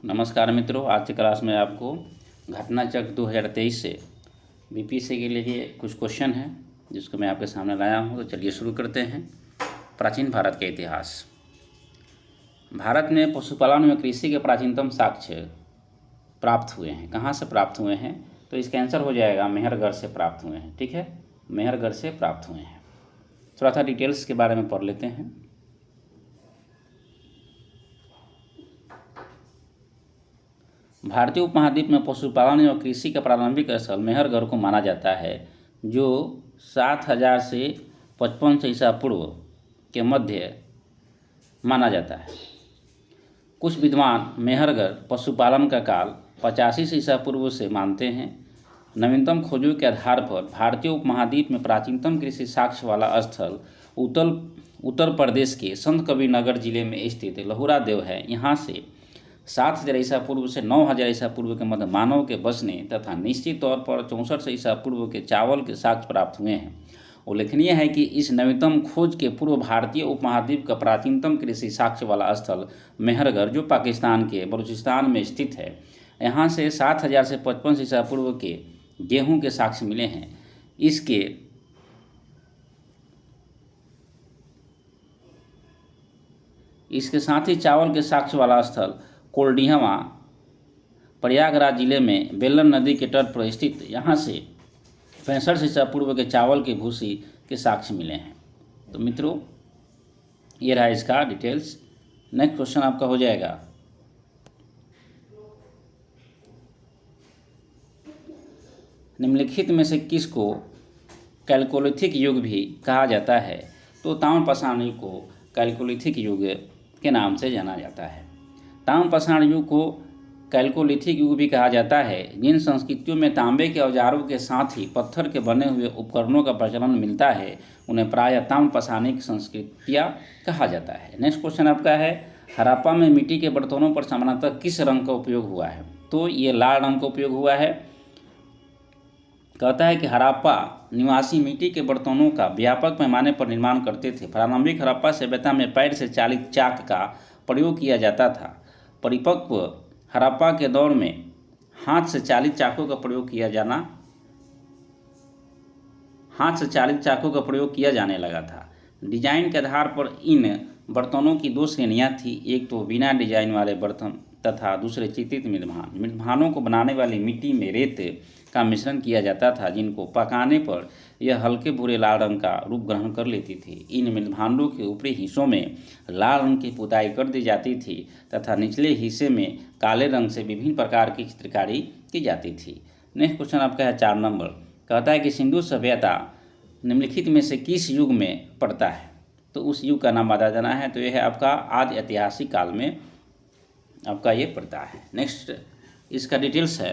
नमस्कार मित्रों, आज की क्लास में आपको घटना चक्र 2023 से बीपीएससी के लिए कुछ क्वेश्चन हैं जिसको मैं आपके सामने लाया हूं। तो चलिए शुरू करते हैं। प्राचीन भारत का इतिहास। भारत में पशुपालन व कृषि के प्राचीनतम साक्ष्य प्राप्त हुए हैं। कहाँ से प्राप्त हुए हैं? तो इसका आंसर हो जाएगा मेहरगढ़ से प्राप्त हुए हैं। ठीक है, मेहरगढ़ से प्राप्त हुए हैं। थोड़ा सा डिटेल्स के बारे में पढ़ लेते हैं। भारतीय उपमहाद्वीप में पशुपालन और कृषि का प्रारंभिक स्थल मेहरगढ़ को माना जाता है, जो 7000 से 55 ईसा पूर्व के मध्य माना जाता है। कुछ विद्वान मेहरगढ़ पशुपालन का काल 85 ईसा पूर्व से मानते हैं। नवीनतम खोजों के आधार पर भारतीय उपमहाद्वीप में प्राचीनतम कृषि साक्ष्य वाला स्थल उत्तर प्रदेश के संत कबीर नगर जिले में स्थित लहुरा देव है। यहाँ से 7000 ईसा पूर्व से 9000 ईसा पूर्व के मध्य मानव के बसने तथा निश्चित तौर पर 64 ईसा पूर्व के चावल के साक्ष्य प्राप्त हुए हैं। उल्लेखनीय है कि इस नवीनतम खोज के पूर्व भारतीय उपमहाद्वीप का प्राचीनतम कृषि साक्ष्य वाला स्थल मेहरगढ़, जो पाकिस्तान के बलूचिस्तान में स्थित है, यहाँ से 7000 से 55 ईसा पूर्व के गेहूं के साक्ष्य मिले हैं। इसके साथ ही चावल के साक्ष्य वाला स्थल कोल्डिहवा प्रयागराज जिले में बेलन नदी के तट पर स्थित, यहाँ से 65 ईसा पूर्व के चावल की भूसी के साक्ष्य मिले हैं। तो मित्रों, ये रहा इसका डिटेल्स। नेक्स्ट क्वेश्चन आपका हो जाएगा, निम्नलिखित में से किसको कैल्कोलिथिक युग भी कहा जाता है? तो ताम्रपाषाण युग को कैल्कोलिथिक युग के नाम से जाना जाता है। ताम्रपाषाण युग को कैल्कोलिथिक युग भी कहा जाता है। जिन संस्कृतियों में तांबे के औजारों के साथ ही पत्थर के बने हुए उपकरणों का प्रचलन मिलता है, उन्हें प्रायः ताम्रपाषाणिक संस्कृतियाँ कहा जाता है। नेक्स्ट क्वेश्चन आपका है, हड़प्पा में मिट्टी के बर्तनों पर सामान्यतः किस रंग का उपयोग हुआ है? तो ये लाल रंग का उपयोग हुआ है। कहता है कि हड़प्पा निवासी मिट्टी के बर्तनों का व्यापक पैमाने पर निर्माण करते थे। प्रारंभिक हड़प्पा सभ्यता में पैर से चालित चाक का प्रयोग किया जाता था। परिपक्व हड़प्पा के दौर में हाथ से चालित चाकों का प्रयोग किया जाने लगा था। डिजाइन के आधार पर इन बर्तनों की दो श्रेणियां थी, एक तो बिना डिजाइन वाले बर्तन तथा दूसरे चित्रित मृदभान। मृदभानों को बनाने वाली मिट्टी में रेत का मिश्रण किया जाता था, जिनको पकाने पर यह हल्के भूरे लाल रंग का रूप ग्रहण कर लेती थी। इन मृदभांडों के ऊपरी हिस्सों में लाल रंग की पुताई कर दी जाती थी तथा निचले हिस्से में काले रंग से विभिन्न प्रकार की चित्रकारी की जाती थी। नेक्स्ट क्वेश्चन आपका है 4 नंबर। कहता है कि सिंधु सभ्यता निम्नलिखित में से किस युग में पड़ता है? तो उस युग का नाम बता देना है। तो यह है आपका आदि ऐतिहासिक काल में आपका ये पड़ता है। नेक्स्ट इसका डिटेल्स है,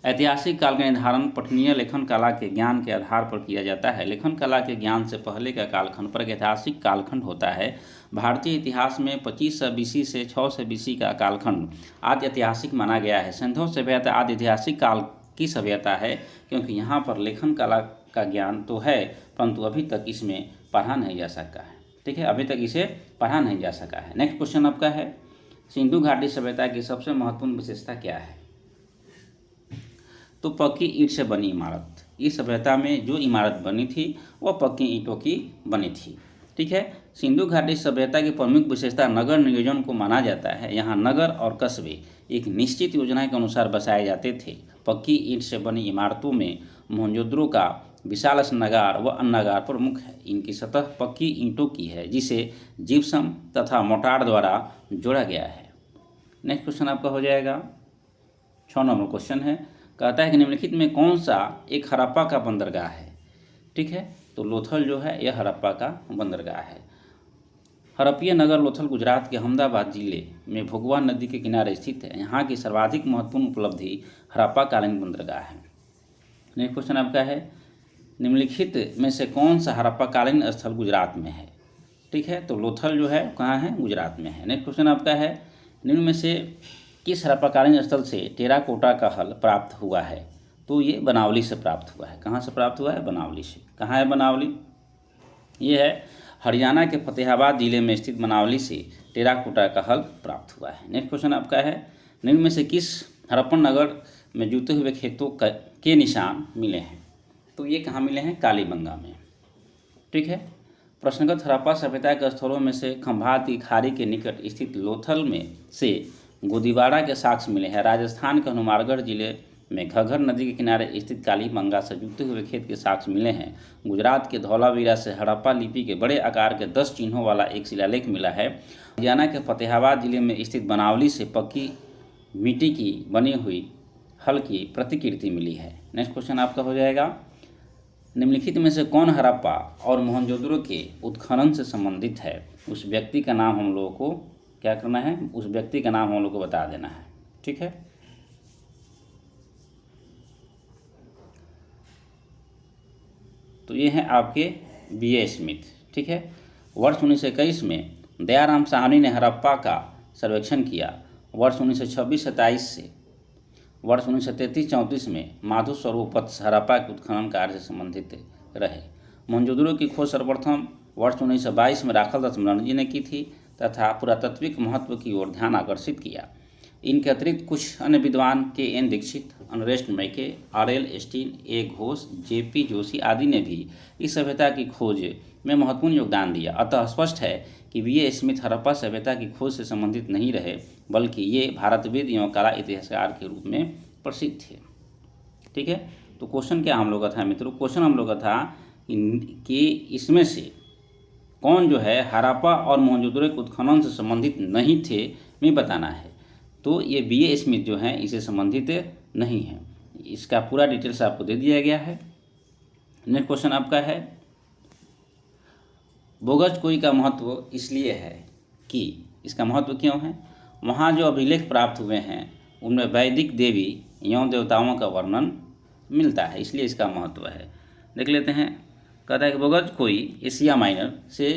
ऐतिहासिक काल का निर्धारण पठनीय लेखन कला के ज्ञान के आधार पर किया जाता है। लेखन कला के ज्ञान से पहले का कालखंड प्रागैतिहासिक कालखंड होता है। भारतीय इतिहास में 2500 BC से 600 BC का कालखंड आदि ऐतिहासिक माना गया है। सिंधु सभ्यता आदि ऐतिहासिक काल की सभ्यता है, क्योंकि यहाँ पर लेखन कला का ज्ञान तो है, परंतु अभी तक इसमें पढ़ा नहीं जा सका है। ठीक है, अभी तक इसे पढ़ा नहीं जा सका है। नेक्स्ट क्वेश्चन आपका है, सिंधु घाटी सभ्यता की सबसे महत्वपूर्ण विशेषता क्या है? तो पक्की ईंट से बनी इमारत। इस सभ्यता में जो इमारत बनी थी वह पक्की ईंटों की बनी थी। ठीक है, सिंधु घाटी सभ्यता की प्रमुख विशेषता नगर नियोजन को माना जाता है। यहाँ नगर और कस्बे एक निश्चित योजना के अनुसार बसाए जाते थे। पक्की ईंट से बनी इमारतों में मोहनजोदड़ो का विशाल स्नागार व अन्नागार प्रमुख है। इनकी सतह पक्की ईंटों की है, जिसे जिप्सम तथा मोर्टार द्वारा जोड़ा गया है। नेक्स्ट क्वेश्चन आपका हो जाएगा 6 नंबर क्वेश्चन है। कहता है कि निम्नलिखित में कौन सा एक हड़प्पा का बंदरगाह है? ठीक है, तो लोथल जो है यह हड़प्पा का बंदरगाह है। हड़प्पीय नगर लोथल गुजरात के अहमदाबाद जिले में भोगवा नदी के किनारे स्थित है। यहाँ की सर्वाधिक महत्वपूर्ण उपलब्धि हड़प्पा कालीन बंदरगाह है। नेक्स्ट क्वेश्चन आपका है, निम्नलिखित में से कौन सा हड़प्पा कालीन स्थल गुजरात में है? ठीक है, तो लोथल जो है कहाँ है? गुजरात में है। नेक्स्ट क्वेश्चन आपका है, निम्न में से किस हड़प्पाकालीन स्थल से टेराकोटा का हल प्राप्त हुआ है? तो ये बनावली से प्राप्त हुआ है। कहाँ से प्राप्त हुआ है? बनावली से। कहाँ है बनावली? ये है हरियाणा के फतेहाबाद जिले में स्थित बनावली से टेराकोटा का हल प्राप्त हुआ है। नेक्स्ट क्वेश्चन आपका है, निम्न में से किस हड़प्पन नगर में जूते हुए खेतों के निशान मिले हैं? तो ये कहाँ मिले हैं? कालीबंगा में। ठीक है। प्रश्नगत हड़प्पा सभ्यता के स्थलों में से खंभात की खाड़ी के निकट स्थित लोथल में से गोदीवाड़ा के साक्ष्य मिले हैं। राजस्थान के हनुमानगढ़ जिले में घग्गर नदी के किनारे स्थित कालीबंगा से जुते हुए खेत के साक्ष्य मिले हैं। गुजरात के धौलावीरा से हड़प्पा लिपि के बड़े आकार के 10 चिन्हों वाला एक शिलालेख मिला है। हरियाणा के फतेहाबाद जिले में स्थित बनावली से पक्की मिट्टी की बनी हुई हल की प्रतिकृति मिली है। नेक्स्ट क्वेश्चन आपका हो जाएगा, निम्नलिखित में से कौन हड़प्पा और मोहनजोदड़ो के उत्खनन से संबंधित है? उस व्यक्ति का नाम हम लोगों को क्या करना है? उस व्यक्ति का नाम हम लोग को बता देना है। ठीक है। तो ये हैं आपके B.A. स्मिथ। ठीक है। वर्ष 1921 में दयाराम साहनी ने हड़प्पा का सर्वेक्षण किया। वर्ष 1926-27 से वर्ष 1933-34 में माधव स्वरूप हड़प्पा के उत्खनन कार्य से संबंधित रहे। मोहनजोदड़ो की खोज सर्वप्रथम वर्ष 1922 में राखालदास मनोरंजी ने की थी तथा पुरातात्विक महत्व की ओर ध्यान आकर्षित किया। इनके अतिरिक्त कुछ अन्य विद्वान K.N. दीक्षित, अनरेस्ट मैके, R.L. एस्टीन, A. Ghosh, J.P. Joshi आदि ने भी इस सभ्यता की खोज में महत्वपूर्ण योगदान दिया। अतः स्पष्ट है कि B.A. स्मिथ हड़प्पा सभ्यता की खोज से संबंधित नहीं रहे, बल्कि ये भारतवेद एवं कला इतिहासकार के रूप में प्रसिद्ध थे। ठीक है। तो क्वेश्चन क्या हम लोग का था मित्रों? क्वेश्चन हम लोग का था कि इसमें से कौन जो है हड़प्पा और मोहनजोदड़ो के उत्खनन से संबंधित नहीं थे, में बताना है। तो ये B.A. स्मिथ जो हैं इसे संबंधित नहीं है। इसका पूरा डिटेल्स आपको दे दिया गया है। नेक्स्ट क्वेश्चन आपका है, बोगजकोई का महत्व इसलिए है कि इसका महत्व क्यों है? वहाँ जो अभिलेख प्राप्त हुए हैं उनमें वैदिक देवी एवं देवताओं का वर्णन मिलता है, इसलिए इसका महत्व है। देख लेते हैं। कहता है कि बोगजकोई एशिया माइनर से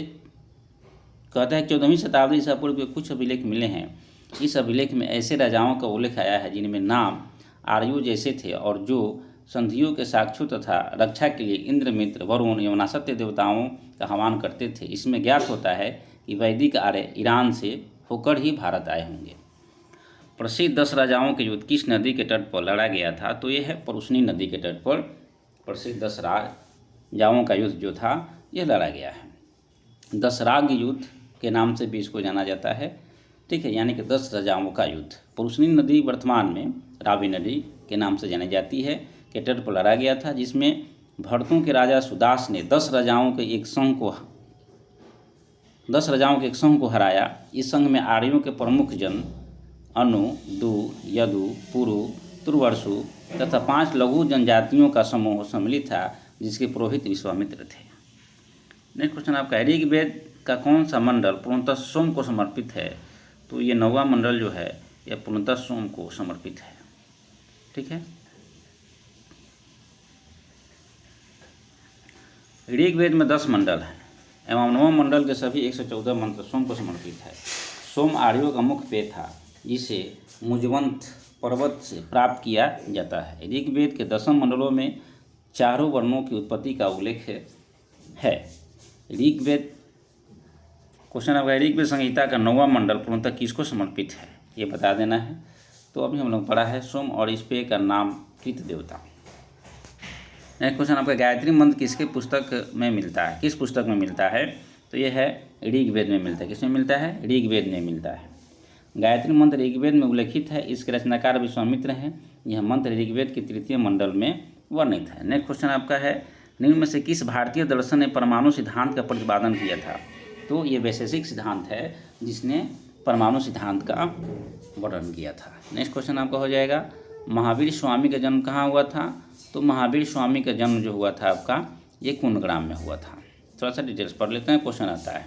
कहता है कि 14वीं शताब्दी ईसा पूर्व के कुछ अभिलेख मिले हैं। इस अभिलेख में ऐसे राजाओं का उल्लेख आया है जिनमें नाम आर्यों जैसे थे और जो संधियों के साक्षु तथा रक्षा के लिए इंद्र, मित्र, वरुण एवं अनासत्य देवताओं का आह्वान करते थे। इसमें ज्ञात होता है कि वैदिक आर्य ईरान से होकर ही भारत आए होंगे। प्रसिद्ध 10 राजाओं के युद्ध किस नदी के तट पर लड़ा गया था? तो ये है परुष्णी नदी के तट पर प्रसिद्ध 10 राजाओं का युद्ध जो था यह लड़ा गया है। 10 राग युद्ध के नाम से भी इसको जाना जाता है। ठीक है। यानी कि 10 राजाओं का युद्ध। परुष्णी नदी वर्तमान में रावी नदी के नाम से जानी जाती है के तट पर लड़ा गया था, जिसमें भरतों के राजा सुदास ने 10 राजाओं के एक संघ को हराया। इस संघ में आर्यों के प्रमुख जन अनु, दु, यदु, पुरु, तुर्वसु तथा 5 लघु जनजातियों का समूह सम्मिलित था, जिसके पुरोहित विश्वामित्र थे। नेक्स्ट क्वेश्चन आपका, ऋग्वेद का कौन सा मंडल पूर्णतः सोम को समर्पित है? तो ये 9वां मंडल जो है यह पूर्णतः सोम को समर्पित है। ठीक है। ऋग्वेद में 10 मंडल हैं एवं 9वां मंडल के सभी 114 मंत्र सोम को समर्पित है। सोम आर्यों का मुख्य पेय था, जिसे मुजवंत पर्वत से प्राप्त किया जाता है। ऋग्वेद के 10 मंडलों में चारों वर्णों की उत्पत्ति का उल्लेख है। ऋग्वेद क्वेश्चन आपका, ऋग्वेद संहिता का 9वां मंडल पूर्णतः किसको समर्पित है? ये बता देना है। तो अभी हम लोग पढ़ा है सोम और इस पेय का नाम कृत देवता। नेक्स्ट क्वेश्चन आपका, गायत्री मंत्र किसके पुस्तक में मिलता है? किस पुस्तक में मिलता है? तो ये है ऋग्वेद में मिलता है। किसमें मिलता है? ऋग्वेद में मिलता है। गायत्री मंत्र ऋग्वेद में उल्लेखित है। इसके रचनाकार विश्वामित्र हैं। यह मंत्र ऋग्वेद के 3य मंडल में वर्णित है। नेक्स्ट क्वेश्चन आपका है, निम्न में से किस भारतीय दर्शन ने परमाणु सिद्धांत का प्रतिपादन किया था? तो ये वैशेषिक सिद्धांत है जिसने परमाणु सिद्धांत का वर्णन किया था। नेक्स्ट क्वेश्चन आपका हो जाएगा, महावीर स्वामी का जन्म कहाँ हुआ था? तो महावीर स्वामी का जन्म जो हुआ था आपका ये कुंडग्राम में हुआ था। थोड़ा सा डिटेल्स पढ़ लेते हैं। क्वेश्चन आता है,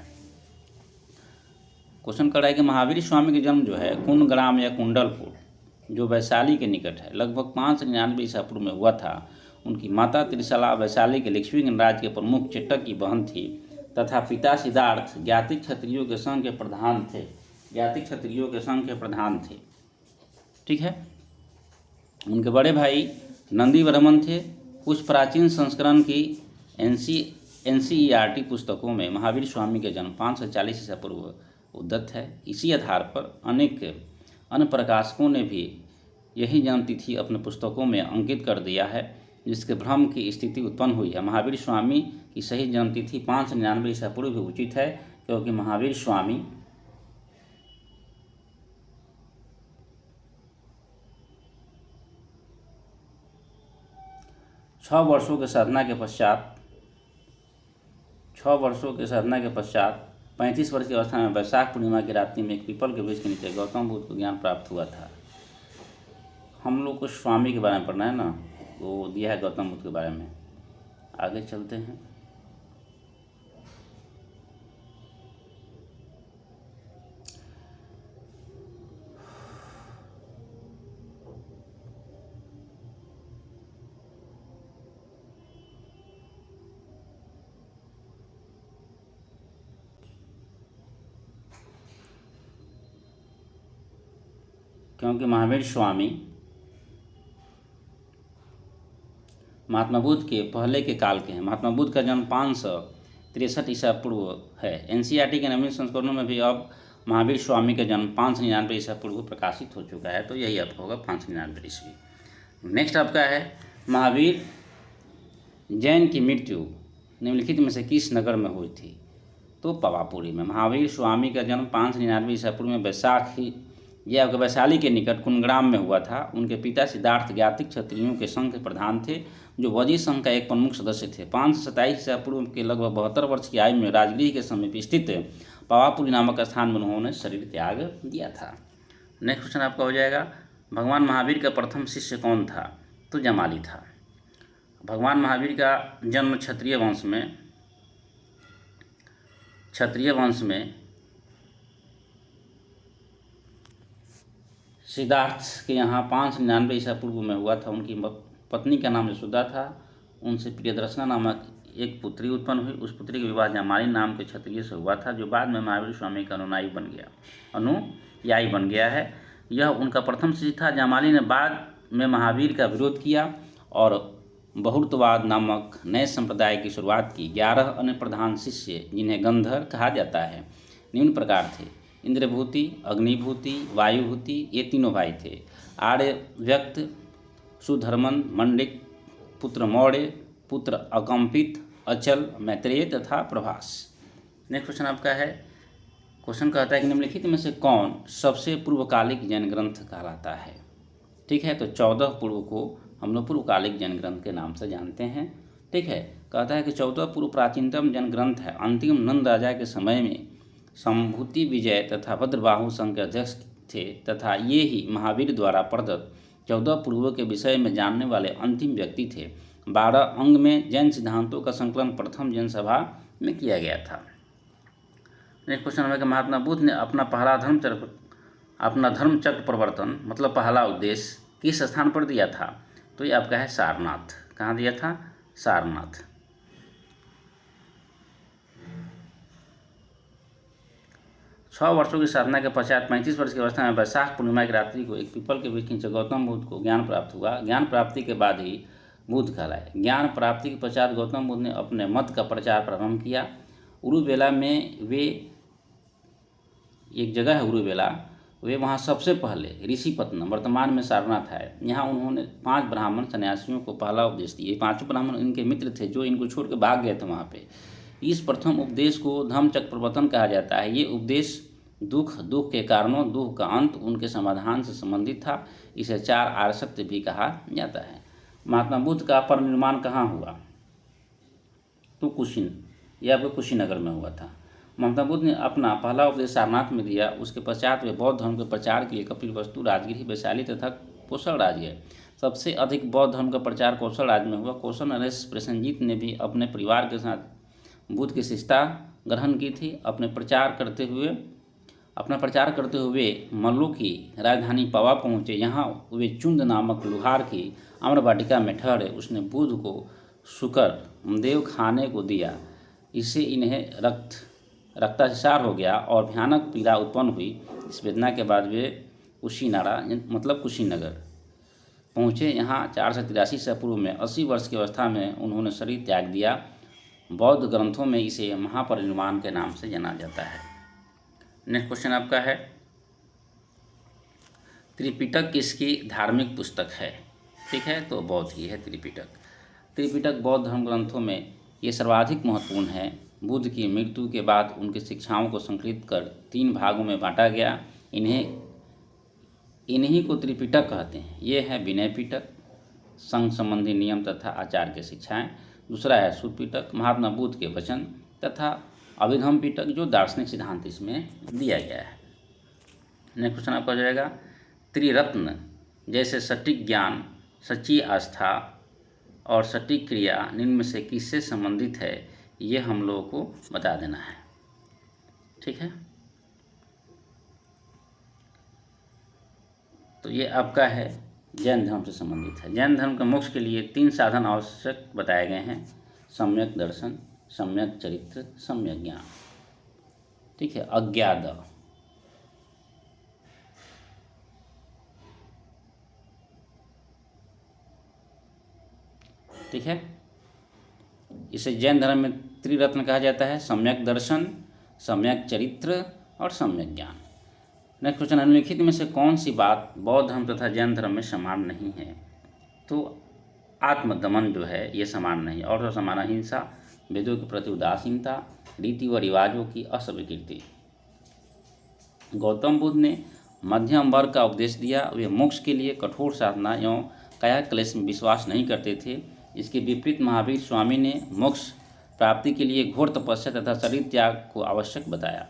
क्वेश्चन कर रहा है कि महावीर स्वामी का जन्म जो है कुंडग्राम या कुंडलपुर जो वैशाली के निकट है लगभग 599 ईसा पूर्व में हुआ था। उनकी माता त्रिशला वैशाली के लिच्छवी गणराज्य के प्रमुख चेटक की बहन थी तथा पिता सिद्धार्थ ज्ञाति क्षत्रियों के संघ के प्रधान थे। ठीक है। उनके बड़े भाई नंदीवर्मन थे। कुछ प्राचीन संस्करण की NCERT पुस्तकों में महावीर स्वामी का जन्म 540 ईसा पूर्व उद्यत है। इसी आधार पर अनेक अन्य प्रकाशकों ने भी यही जन्मतिथि अपने पुस्तकों में अंकित कर दिया है, जिसके भ्रम की स्थिति उत्पन्न हुई है। महावीर स्वामी की सही जन्मतिथि 599 ईसा पूर्व भी उचित है, क्योंकि महावीर स्वामी 6 वर्षों के साधना के पश्चात 35 वर्ष की अवस्था में वैशाख पूर्णिमा की रात्रि में एक पीपल के वृक्ष के नीचे गौतम बुद्ध को ज्ञान प्राप्त हुआ था। हम लोग को स्वामी के बारे में पढ़ना है ना, वो दिया है गौतम बुद्ध के बारे में। आगे चलते हैं। क्योंकि महावीर स्वामी महात्मा बुद्ध के पहले के काल के हैं। महात्मा बुद्ध का जन्म 563 ईसा पूर्व है। एनसीईआरटी के नवीन संस्करणों में भी अब महावीर स्वामी का जन्म 599 ईसा पूर्व प्रकाशित हो चुका है, तो यही आपका होगा 599 ईस्वी। नेक्स्ट आपका है महावीर जैन की मृत्यु निम्नलिखित में से किस नगर में हुई थी? तो पवापुरी में। महावीर स्वामी का जन्म 599 ईसा पूर्व में यह आपके वैशाली के निकट कुंग्राम में हुआ था। उनके पिता सिद्धार्थ ज्ञातिक क्षत्रियों के संघ के प्रधान थे, जो वजी संघ का एक प्रमुख सदस्य थे। 527 ईसा पूर्व के लगभग 72 वर्ष की आयु में राजगृह के समीप स्थित पवापुरी नामक स्थान में उन्होंने शरीर त्याग दिया था। नेक्स्ट क्वेश्चन आपका हो जाएगा, भगवान महावीर का प्रथम शिष्य कौन था? तो जमाली था। भगवान महावीर का जन्म क्षत्रिय वंश में सिद्धार्थ के यहाँ 599 ईसा पूर्व में हुआ था। उनकी पत्नी का नाम यशोदा था। उनसे प्रियदर्शना नामक एक पुत्री उत्पन्न हुई। उस पुत्री का विवाह जमाली नाम के क्षत्रिय से हुआ था, जो बाद में महावीर स्वामी का अनुयायी बन गया है। यह उनका प्रथम शिष्य था। जमाली ने बाद में महावीर का विरोध किया और बहुत्ववाद नामक नए संप्रदाय की शुरुआत की। 11 अन्य प्रधान शिष्य, जिन्हें गंधर कहा जाता है, निम्न प्रकार थे: इंद्रभूति, अग्निभूति, वायुभूति, ये तीनों भाई थे। आर्यव्यक्त, सुधर्मन, मंडिक, पुत्र मौर्य, पुत्र अकंपित, अचल, मैत्रेय तथा प्रभास। नेक्स्ट क्वेश्चन आपका है, क्वेश्चन कहता है कि निम्नलिखित में से कौन सबसे पूर्वकालिक जैन ग्रंथ कहलाता है? ठीक है, तो 14 पूर्व को हम लोग पूर्वकालिक जैन ग्रंथ के नाम से जानते हैं। ठीक है, कहता है कि 14 पूर्व प्राचीनतम जैन ग्रंथ है। अंतिम नंद राजा के समय में संभूति विजय तथा भद्रबाहु संघ के अध्यक्ष थे तथा ये ही महावीर द्वारा प्रदत्त 14 पूर्वों के विषय में जानने वाले अंतिम व्यक्ति थे। 12 अंग में जैन सिद्धांतों का संकलन प्रथम जैन सभा में किया गया था। नेक्स्ट क्वेश्चन है कि महात्मा बुद्ध ने अपना धर्मचक्र प्रवर्तन मतलब पहला उपदेश किस स्थान पर दिया था? तो ये आपका है सारनाथ। कहाँ दिया था? सारनाथ। 6 वर्षों की साधना के पश्चात 35 वर्ष की अवस्था में वैशाख पूर्णिमा की रात्रि को एक पीपल के वृक्ष के नीचे गौतम बुद्ध को ज्ञान प्राप्त हुआ। ज्ञान प्राप्ति के बाद ही बुद्ध कहलाए। ज्ञान प्राप्ति के पश्चात गौतम बुद्ध ने अपने मत का प्रचार प्रारंभ किया। उरुवेला में वे एक जगह है उरुवेला, वे वहाँ सबसे पहले ऋषिपत्नम, वर्तमान में सारनाथ है, यहाँ उन्होंने 5 ब्राह्मण सन्यासियों को पहला उपदेश दिए। 5 ब्राह्मण इनके मित्र थे, जो इनको छोड़ के भाग गए थे वहाँ पे। इस प्रथम उपदेश को धम्मचक्र प्रवर्तन कहा जाता है। ये उपदेश दुख के कारणों, दुख का अंत, उनके समाधान से संबंधित था। इसे 4 आर्य सत्य भी कहा जाता है। महात्मा बुद्ध का परिनिर्वाण कहाँ हुआ? तो यह आपको कुशीनगर में हुआ था। महात्मा बुद्ध ने अपना पहला उपदेश सारनाथ में दिया। उसके पश्चात वे बौद्ध धर्म के प्रचार के लिए कपिलवस्तु, राजगृह, वैशाली तथा कौशल राज गए। सबसे अधिक बौद्ध धर्म का प्रचार कौशल राज में हुआ। कौशल नरेश प्रसेनजीत ने भी अपने परिवार के साथ बुद्ध की शिष्यता ग्रहण की थी। अपना प्रचार करते हुए मल्लों की राजधानी पवा पहुँचे। यहाँ वे चुंद नामक लुहार की आम्र वाटिका में ठहरे। उसने बुद्ध को शुकर देव खाने को दिया। इससे इन्हें रक्तचार हो गया और भयानक पीड़ा उत्पन्न हुई। इस वेदना के बाद वे कुशीनगर पहुँचे। यहाँ 483 ईसा पूर्व में 80 वर्ष की अवस्था में उन्होंने शरीर त्याग दिया। बौद्ध ग्रंथों में इसे महापरिनिर्वाण के नाम से जाना जाता है। नेक्स्ट क्वेश्चन आपका है, त्रिपिटक किसकी धार्मिक पुस्तक है? ठीक है, तो बौद्ध की है त्रिपिटक। त्रिपिटक बौद्ध धर्म ग्रंथों में ये सर्वाधिक महत्वपूर्ण है। बुद्ध की मृत्यु के बाद उनकी शिक्षाओं को संकलित कर 3 भागों में बांटा गया। इन्हीं को त्रिपिटक कहते हैं। ये है विनय पिटक, संघ संबंधी नियम तथा आचार की शिक्षाएं। दूसरा है सुपिटक, महात्मा बुद्ध के वचन, तथा अभिधम पिटक जो दार्शनिक सिद्धांत इसमें दिया गया है। नेक्स्ट क्वेश्चन आपका हो जाएगा, त्रिरत्न जैसे सटीक ज्ञान, सच्ची आस्था और सटीक क्रिया निम्न में से किससे संबंधित है? ये हम लोगों को बता देना है। ठीक है, तो ये आपका है जैन धर्म से संबंधित है। जैन धर्म के मोक्ष के लिए 3 साधन आवश्यक बताए गए हैं, सम्यक दर्शन, सम्यक चरित्र, सम्यक ज्ञान। ठीक है, अज्ञाद, ठीक है, इसे जैन धर्म में त्रिरत्न कहा जाता है, सम्यक दर्शन, सम्यक चरित्र और सम्यक ज्ञान। नेक्स्ट क्वेश्चन, निम्नलिखित में से कौन सी बात बौद्ध धर्म तथा जैन धर्म में समान नहीं है? तो आत्मदमन जो है ये समान नहीं, और तो समान अहिंसा, वेदों के प्रति उदासीनता, रीति व रिवाजों की अस्वीकृति। गौतम बुद्ध ने मध्यम वर्ग का उपदेश दिया। वे मोक्ष के लिए कठोर साधना एवं काया क्लेश में विश्वास नहीं करते थे। इसके विपरीत महावीर स्वामी ने मोक्ष प्राप्ति के लिए घोर तपस्या तथा शरीर त्याग को आवश्यक बताया।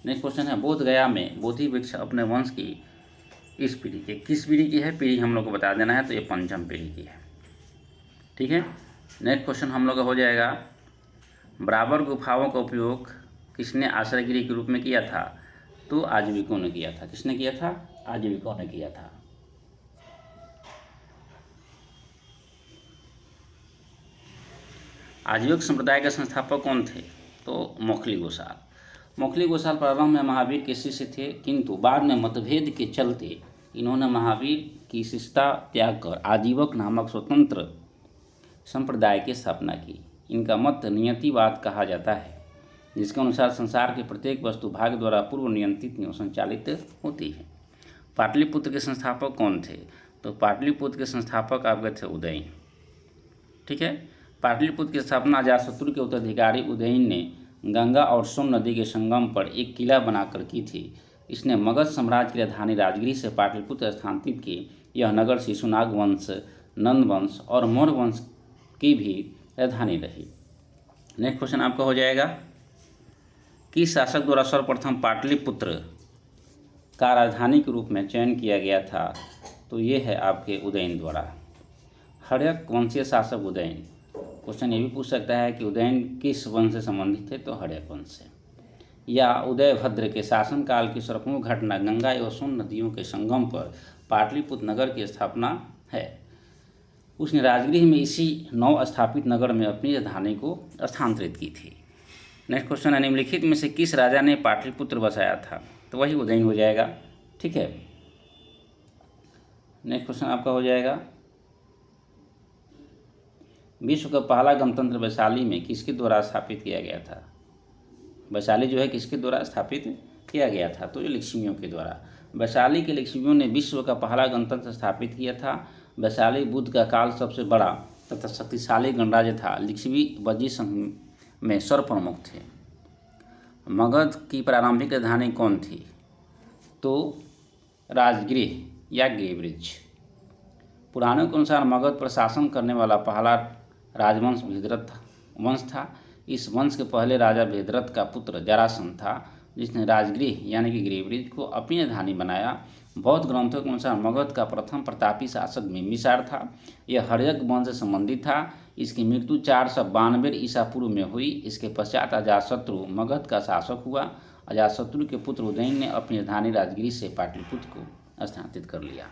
नेक्स्ट क्वेश्चन है, बोध गया में बोधि वृक्ष अपने वंश की इस पीढ़ी के, किस पीढ़ी की है? पीढ़ी हम लोग को बता देना है, तो ये 5वीं पीढ़ी की है। ठीक है, नेक्स्ट क्वेश्चन हम लोग का हो जाएगा, बराबर गुफाओं का उपयोग किसने आश्रयगृह के रूप में किया था? तो आजीविकों ने किया था। किसने किया था? आजीविकों ने किया था। आजीविक संप्रदाय के संस्थापक कौन थे? तो मोखली गोसाल। मोखली गोसाल प्रारंभ में महावीर के शिष्य थे, किंतु बाद में मतभेद के चलते इन्होंने महावीर की शिष्यता त्याग कर आजीवक नामक स्वतंत्र संप्रदाय की स्थापना की। इनका मत नियतिवाद कहा जाता है, जिसके अनुसार संसार के प्रत्येक वस्तु भाग्य द्वारा पूर्व नियंत्रित एवं संचालित होती है। पाटलिपुत्र के संस्थापक कौन थे? तो पाटलिपुत्र के संस्थापक आपके थे उदयन। ठीक है, पाटलिपुत्र की स्थापना अजातशत्रु के उत्तराधिकारी उदयन ने गंगा और सोन नदी के संगम पर एक किला बनाकर की थी। इसने मगध साम्राज्य की राजधानी राजगृह से पाटलिपुत्र स्थानांतरित की। यह नगर शिशुनाग वंश, नंद वंश और मौर्य वंश की भी राजधानी रही। नेक्स्ट क्वेश्चन आपका हो जाएगा, किस शासक द्वारा सर्वप्रथम पाटलिपुत्र का राजधानी के रूप में चयन किया गया था? तो ये है आपके उदयन द्वारा। हर्यक वंशीय शासक उदयन। क्वेश्चन ये भी पूछ सकता है कि उदयन किस वंश से संबंधित है? तो हर्यक वंश से। या उदयभद्र के शासनकाल की सर्वप्रमुख घटना गंगा एवं सोन नदियों के संगम पर पाटलिपुत्र नगर की स्थापना है। उसने राजगृह में इसी नव स्थापित नगर में अपनी राजधानी को स्थानांतरित की थी। नेक्स्ट क्वेश्चन है, निम्नलिखित में से किस राजा ने पाटलिपुत्र बसाया था? तो वही उदयन हो जाएगा। ठीक है, नेक्स्ट क्वेश्चन आपका हो जाएगा, विश्व का पहला गणतंत्र वैशाली में किसके द्वारा स्थापित किया गया था? वैशाली जो है किसके द्वारा स्थापित किया गया था? तो ये लिच्छवियों के द्वारा। वैशाली के लिच्छवियों ने विश्व का पहला गणतंत्र स्थापित किया था। वैशाली बुद्ध का काल सबसे बड़ा तथा शक्तिशाली गणराज्य था। लिच्छवी वज्जी संघ में सर्वप्रमुख थे। मगध की प्रारंभिक राजधानी कौन थी? तो राजगृह या गृहवृक्ष। पुराणों के अनुसार मगध पर शासन करने वाला पहला राजवंश भेदरथ वंश था। इस वंश के पहले राजा भेदरथ का पुत्र जरासंध था, जिसने राजगृह यानी कि गृहवृक्ष को अपनी राजधानी बनाया। बौद्ध ग्रंथों के अनुसार मगध का प्रथम प्रतापी शासक बिंबिसार था। यह हर्यक वंश से संबंधित था। इसकी मृत्यु 492 ईसा पूर्व में हुई। इसके पश्चात अजातशत्रु मगध का शासक हुआ। अजातशत्रु के पुत्र उदयन ने अपनी राजधानी राजगृह से पाटलिपुत्र को स्थानांतरित कर लिया।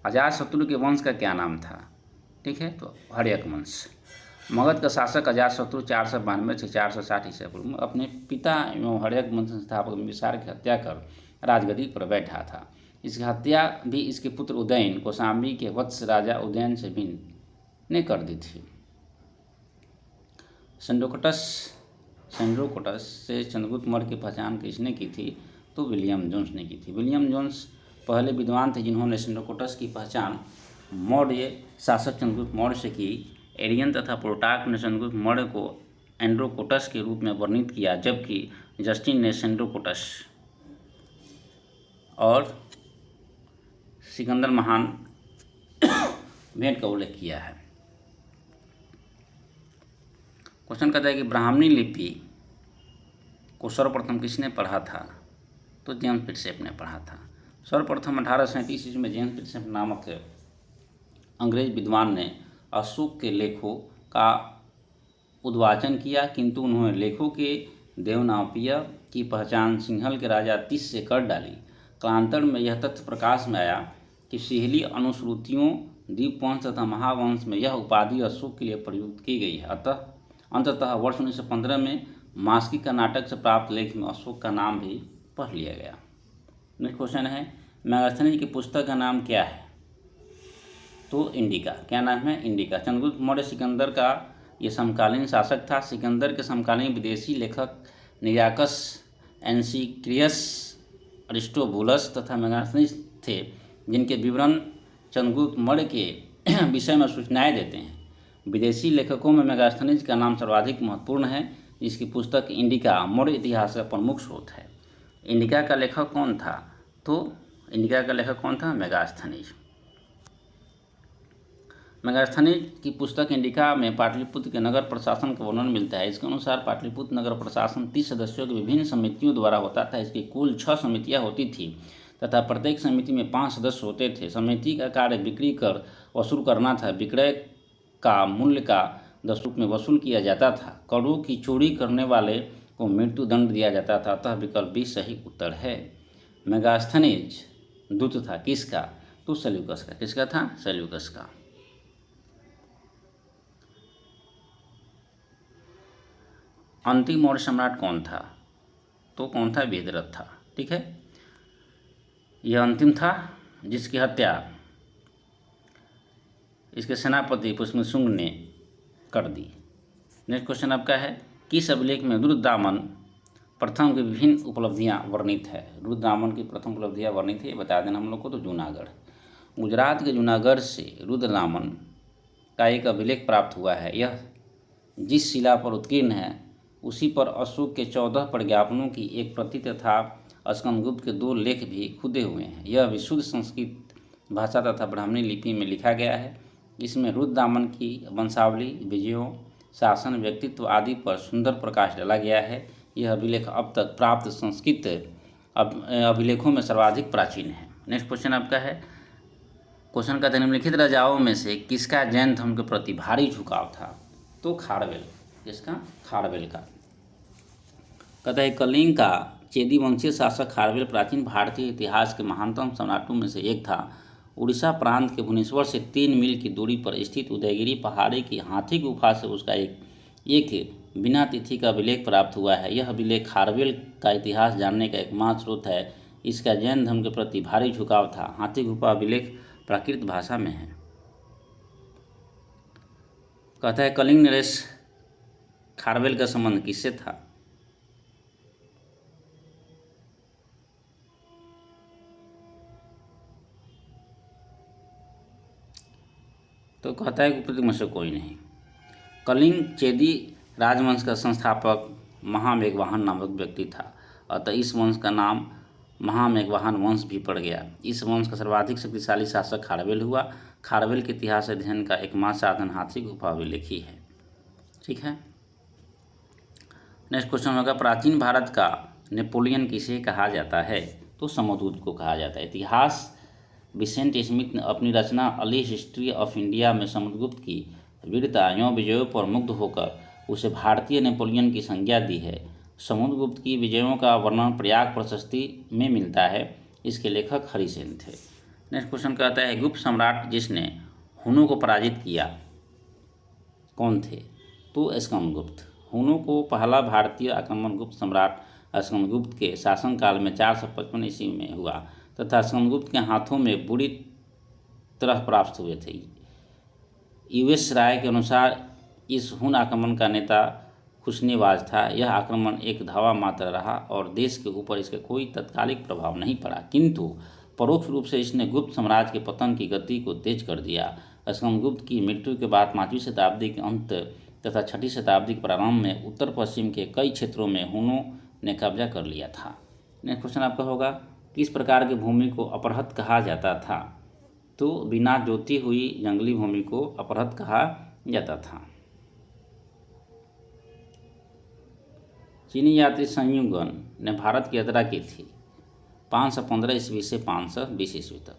अजातशत्रु के वंश का क्या नाम था? ठीक है, तो हर्यक वंश। मगध का शासक अजातशत्रु 492 से 460 ईसा पूर्व में अपने पिता एवं हर्यक वंश संस्थापक बिंबिसार की हत्या कर राजगद्दी पर बैठा था। इसकी हत्या भी इसके पुत्र उदयन कौशाम्बी के वत्स राजा उदयन से भिन्न ने कर दी थी। संडोकटस सेंड्रोकोटस से चंद्रगुप्त मौर्य की पहचान किसने की थी? तो विलियम जोन्स ने की थी। विलियम जोन्स पहले विद्वान थे जिन्होंने सेंड्रोकोटस की पहचान मौर्य शासक चंद्रगुप्त मौर्य से की। एरियन तथा प्लूटार्क ने चंद्रगुप्त मौर्य को एंड्रोकोटस के रूप में वर्णित किया, जबकि जस्टिन ने सेंड्रोकोटस और सिकंदर महान भेंट का उल्लेख किया है। क्वेश्चन कहता है कि ब्राह्मणी लिपि को सर्वप्रथम किसने पढ़ा था? तो जेम्स प्रिंसेप ने पढ़ा था। सर्वप्रथम 1837 ईस्वी में जेम्स प्रिंसेप नामक अंग्रेज विद्वान ने अशोक के लेखों का उद्वाचन किया, किंतु उन्होंने लेखों के देवनागरी की पहचान सिंहल के राजा तीस से कर डाली। कालांतर में यह तथ्य प्रकाश में आया कि सिंहली अनुश्रुतियों, दीपवंश तथा महावंश में यह उपाधि अशोक के लिए प्रयुक्त की गई है। अंततः वर्ष 1915 में मास्की का नाटक से प्राप्त लेख में अशोक का नाम भी पढ़ लिया गया। नेक्स्ट क्वेश्चन है, मेगास्थनीज की पुस्तक का नाम क्या है? तो इंडिका। क्या नाम है? इंडिका। चंद्रगुप्त मौर्य सिकंदर का ये समकालीन शासक था। सिकंदर के समकालीन विदेशी लेखक निराकस, एनसिक्रियस, अरिस्टोबुलस तथा मेगास्थनीज थे, जिनके विवरण चंद्रगुप्त मौर्य के विषय में सूचनाएं देते हैं। विदेशी लेखकों में मेगास्थनीज का नाम सर्वाधिक महत्वपूर्ण है, जिसकी पुस्तक इंडिका मौर्य इतिहास का प्रमुख स्रोत है। इंडिका का लेखक कौन था? तो इंडिका का लेखक कौन था? मेगास्थनीज। मेगास्थनीज की पुस्तक इंडिका में पाटलिपुत्र के नगर प्रशासन का वर्णन मिलता है। इसके अनुसार पाटलिपुत्र नगर प्रशासन 30 सदस्यों की विभिन्न समितियों द्वारा होता था। इसकी कुल 6 समितियां होती थी तथा प्रत्येक समिति में 5 सदस्य होते थे। समिति का कार्य बिक्री कर वसूल करना था। विक्रय का मूल्य का 10 रुपये में वसूल किया जाता था। करों की चोरी करने वाले को मृत्यु दंड दिया जाता था। अतः विकल्प बी सही उत्तर है। मेगास्थनीज दूत था किसका? तो सेल्यूकस का। किसका था? सेल्यूकस का। अंतिम मौर्य सम्राट कौन था? तो कौन था? वेदरथ था। ठीक है, यह अंतिम था जिसकी हत्या इसके सेनापति पुष्यमित ने कर दी। नेक्स्ट क्वेश्चन आपका है, किस अभिलेख में रुद्रदामन प्रथम की विभिन्न उपलब्धियां वर्णित है? रुद्रदामन की प्रथम उपलब्धियां वर्णित है, ये बता देना हम लोग को। तो जूनागढ़, गुजरात के जूनागढ़ से रुद्रदामन का एक अभिलेख प्राप्त हुआ है। यह जिस शिला पर उत्कीर्ण है उसी पर अशोक के 14 प्रज्ञापनों की एक प्रति तथा स्कंदगुप्त के 2 लेख भी खुदे हुए हैं। यह विशुद्ध संस्कृत भाषा तथा ब्राह्मणी लिपि में लिखा गया है। इसमें रुद्रदामन की वंशावली, विजयों, शासन, व्यक्तित्व आदि पर सुंदर प्रकाश डाला गया है। यह अभिलेख अब तक प्राप्त संस्कृत अभिलेखों में सर्वाधिक प्राचीन है। नेक्स्ट क्वेश्चन आपका है, क्वेश्चन का निम्नलिखित राजाओं में से किसका जैन धर्म के प्रति भारी झुकाव था? तो खारवेल। किसका? खारवेल का। कहता है कलिंग का चेदी वंशीय शासक खारवेल प्राचीन भारतीय इतिहास के महानतम सम्राटों में से एक था। उड़ीसा प्रांत के भुवनेश्वर से 3 मील की दूरी पर स्थित उदयगिरी पहाड़ी की हाथी गुफा से उसका एक बिना तिथि का अभिलेख प्राप्त हुआ है। यह अभिलेख खारवेल का इतिहास जानने का एकमात्र स्रोत है। इसका जैन धर्म के प्रति भारी झुकाव था। हाथी गुफा अभिलेख प्राकृत भाषा में है। कहता है कलिंग नरेश खारवेल का संबंध किससे था? तो कहता है गुप्त में से कोई नहीं। कलिंग चेदी राजवंश का संस्थापक महामेघवाहन नामक व्यक्ति था। अतः इस वंश का नाम महामेघवाहन वंश भी पड़ गया। इस वंश का सर्वाधिक शक्तिशाली शासक खारवेल हुआ। खारवेल के इतिहास अध्ययन का एकमात्र साधन हाथी गुफा अभिलेख ही है। ठीक है, नेक्स्ट क्वेश्चन होगा, प्राचीन भारत का नेपोलियन किसे कहा जाता है? तो समुद्रगुप्त को कहा जाता है। इतिहास विसेंट स्मिथ ने अपनी रचना अली हिस्ट्री ऑफ इंडिया में समुद्रगुप्त की वीरता एवं विजयों पर मुग्ध होकर उसे भारतीय नेपोलियन की संज्ञा दी है। समुद्रगुप्त की विजयों का वर्णन प्रयाग प्रशस्ति में मिलता है। इसके लेखक हरिसेन थे। नेक्स्ट क्वेश्चन कहता है, गुप्त सम्राट जिसने हुनों को पराजित किया कौन थे? तो स्कंदगुप्त। हुनों को पहला भारतीय आक्रमण गुप्त सम्राट स्कंदगुप्त के शासनकाल में 455 ईस्वी में हुआ तथा स्कंदगुप्त के हाथों में बुरी तरह प्राप्त हुए थे। यूएस राय के अनुसार इस हुन आक्रमण का नेता खुशनीबाज था। यह आक्रमण एक धावा मात्र रहा और देश के ऊपर इसका कोई तत्कालिक प्रभाव नहीं पड़ा, किंतु परोक्ष रूप से इसने गुप्त साम्राज्य के पतन की गति को तेज कर दिया। स्कंदगुप्त की मृत्यु के बाद 5वीं शताब्दी के अंत तथा 6ठी शताब्दी के प्रारंभ में उत्तर पश्चिम के कई क्षेत्रों में हुनों ने कब्जा कर लिया था। नेक्स्ट क्वेश्चन आपका होगा, किस प्रकार की भूमि को अपरहत कहा जाता था? तो बिना जोती हुई जंगली भूमि को अपरहत कहा जाता था। चीनी यात्री संयुगन ने भारत की यात्रा की थी 515 ईस्वी से 520 ईस्वी तक।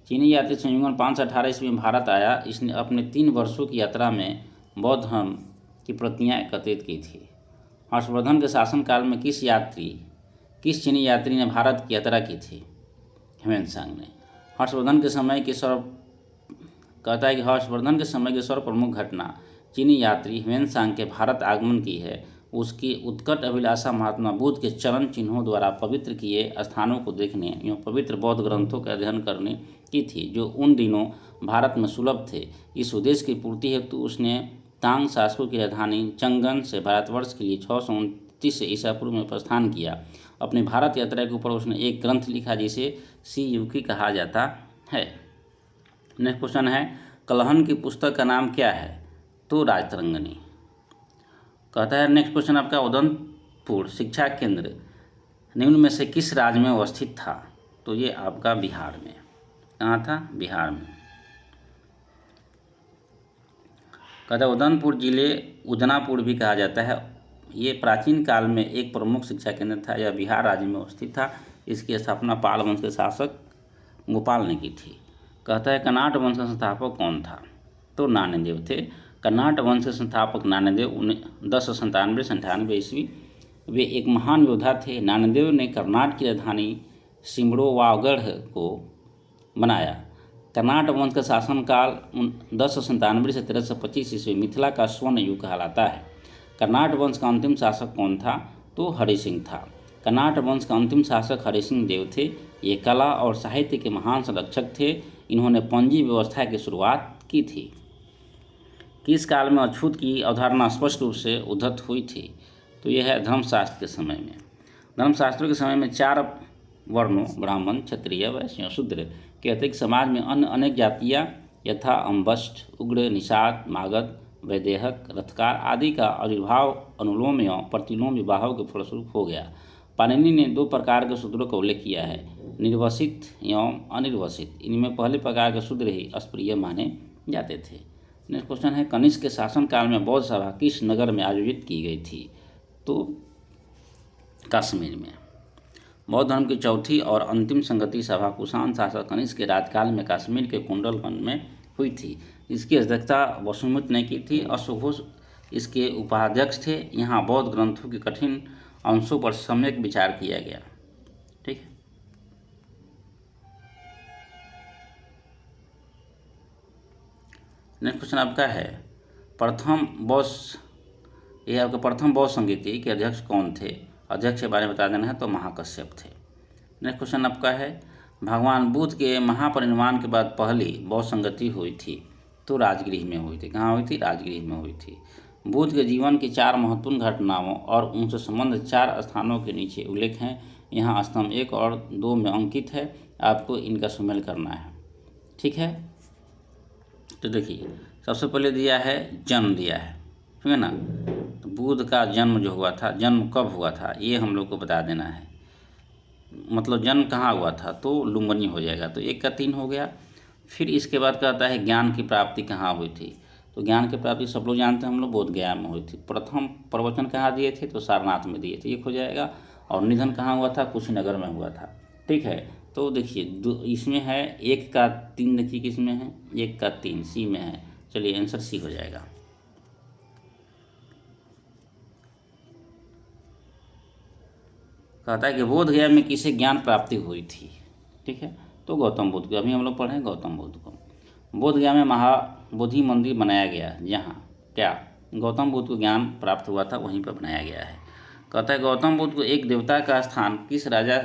चीनी यात्री संयुगन 518 ईस्वी में भारत आया। इसने अपने 3 वर्षों की यात्रा में बौद्ध धर्म की प्रतियां एकत्रित की थी। हर्षवर्धन के शासनकाल में किस चीनी यात्री ने भारत की यात्रा की थी? ह्वेनसांग ने। हर्षवर्धन के समय की सर्वप्रमुख घटना चीनी यात्री ह्वेनसांग के भारत आगमन की है। उसकी उत्कट अभिलाषा महात्मा बुद्ध के चरण चिन्हों द्वारा पवित्र किए स्थानों को देखने एवं पवित्र बौद्ध ग्रंथों का अध्ययन करने की थी, जो उन दिनों भारत में सुलभ थे। इस उद्देश्य की पूर्ति हेतु उसने तांग शासकों की राजधानी चंगन से भारतवर्ष के लिए 629 ईसा पूर्व में प्रस्थान किया। अपनी भारत यात्रा के ऊपर उसने एक ग्रंथ लिखा जिसे सी युकी कहा जाता है। नेक्स्ट क्वेश्चन है, कलहन की पुस्तक का नाम क्या है? तो राजतरंगिणी। कहता है नेक्स्ट क्वेश्चन आपका, उदयपुर शिक्षा केंद्र निम्न में से किस राज्य में अवस्थित था? तो ये आपका बिहार में। कहाँ था? बिहार में। कहता है उदयपुर जिले उदनापुर भी कहा जाता है। ये प्राचीन काल में एक प्रमुख शिक्षा केंद्र था। यह बिहार राज्य में अवस्थित था। इसकी स्थापना पाल वंश के शासक गोपाल ने की थी। कहता है कर्नाट वंश का संस्थापक कौन था? तो नान्यदेव थे। कर्नाट वंश के संस्थापक नान्यदेव 1097 ईस्वी। वे एक महान योद्धा थे। नान्यदेव ने कर्नाट की राजधानी सिमड़ोवागढ़ को बनाया। कर्नाट वंश का शासनकाल 1097 से 1325 ईस्वी मिथिला का स्वर्ण युग कहलाता है। कर्नाट वंश का अंतिम शासक कौन था? तो हरि सिंह था। कर्नाट वंश का अंतिम शासक हरि सिंह देव थे। ये कला और साहित्य के महान संरक्षक थे। इन्होंने पंजी व्यवस्था की शुरुआत की थी। किस काल में अछूत की अवधारणा स्पष्ट रूप से उद्धत हुई थी? तो यह है धर्मशास्त्र के समय में। धर्मशास्त्रों के समय में 4 वर्णों ब्राह्मण, क्षत्रिय, वैश्य, शूद्र के अतिरिक्त समाज में अन्य अनेक जातियाँ यथा अम्बष्ट, उग्र, निषाद, मागध, वैदेहक, रथकार आदि का आविर्भाव अनुलोम एवं प्रतिलोम विवाहों के फलस्वरूप हो गया। पाणिनि ने 2 प्रकार के शूद्रों का उल्लेख किया है, निर्वसित एवं अनिर्वसित। इनमें पहले प्रकार के शूद्र ही अस्पृश्य माने जाते थे। नेक्स्ट क्वेश्चन है, कनिष्क के शासनकाल में बौद्ध सभा किस नगर में आयोजित की गई थी? तो कश्मीर में। बौद्ध धर्म की चौथी और अंतिम संगति सभा कुषाण शासक कनिष्क के राजकाल में कश्मीर के कुंडलगंज में हुई थी। इसकी अध्यक्षता वसुमित्र ने की थी। अश्वघोष इसके उपाध्यक्ष थे। यहाँ बौद्ध ग्रंथों के कठिन अंशों पर सम्यक विचार किया गया। ठीक है। नेक्स्ट क्वेश्चन आपका है, यह आपका प्रथम बौद्ध संगीति के अध्यक्ष कौन थे? अध्यक्ष के बारे में बता देना है, तो महाकश्यप थे। नेक्स्ट क्वेश्चन आपका है, भगवान बुद्ध के महापरिनिर्वाण के बाद पहली बौद्ध संगति हुई थी? तो राजगृह में हुई थी। कहाँ हुई थी? राजगृह में हुई थी। बुद्ध के जीवन की 4 महत्वपूर्ण घटनाओं और उनसे संबंधित 4 स्थानों के नीचे उल्लेख हैं। यहाँ स्तंभ 1 और 2 में अंकित है। आपको इनका सुमेल करना है। ठीक है। तो देखिए, सबसे पहले दिया है जन्म दिया है, ठीक है ना। तो बुद्ध का जन्म जो हुआ था, जन्म कब हुआ था ये हम लोग को बता देना है। मतलब जन्म कहाँ हुआ था? तो लुम्बिनी हो जाएगा। तो 1 का 3 हो गया। फिर इसके बाद कहता है ज्ञान की प्राप्ति कहाँ हुई थी? तो ज्ञान की प्राप्ति सब लोग जानते हैं, हम लोग बोधगया में हुई थी। प्रथम प्रवचन कहाँ दिए थे? तो सारनाथ में दिए थे। 1 हो जाएगा। और निधन कहाँ हुआ था? कुशीनगर में हुआ था। ठीक है। तो देखिए इसमें है 1 का 3, देखिए किसमें है? 1 का 3 सी में है। चलिए आंसर सी हो जाएगा। कहता है कि बोधगया में किसे ज्ञान प्राप्ति हुई थी? ठीक है। तो गौतम बुद्ध को। अभी हम लोग पढ़ें गौतम बुद्ध को। बोधगया में महाबोधि मंदिर बनाया गया, जहाँ क्या गौतम बुद्ध को ज्ञान प्राप्त हुआ था, वहीं पर बनाया गया है। कहता है गौतम बुद्ध को एक देवता का स्थान किस राजा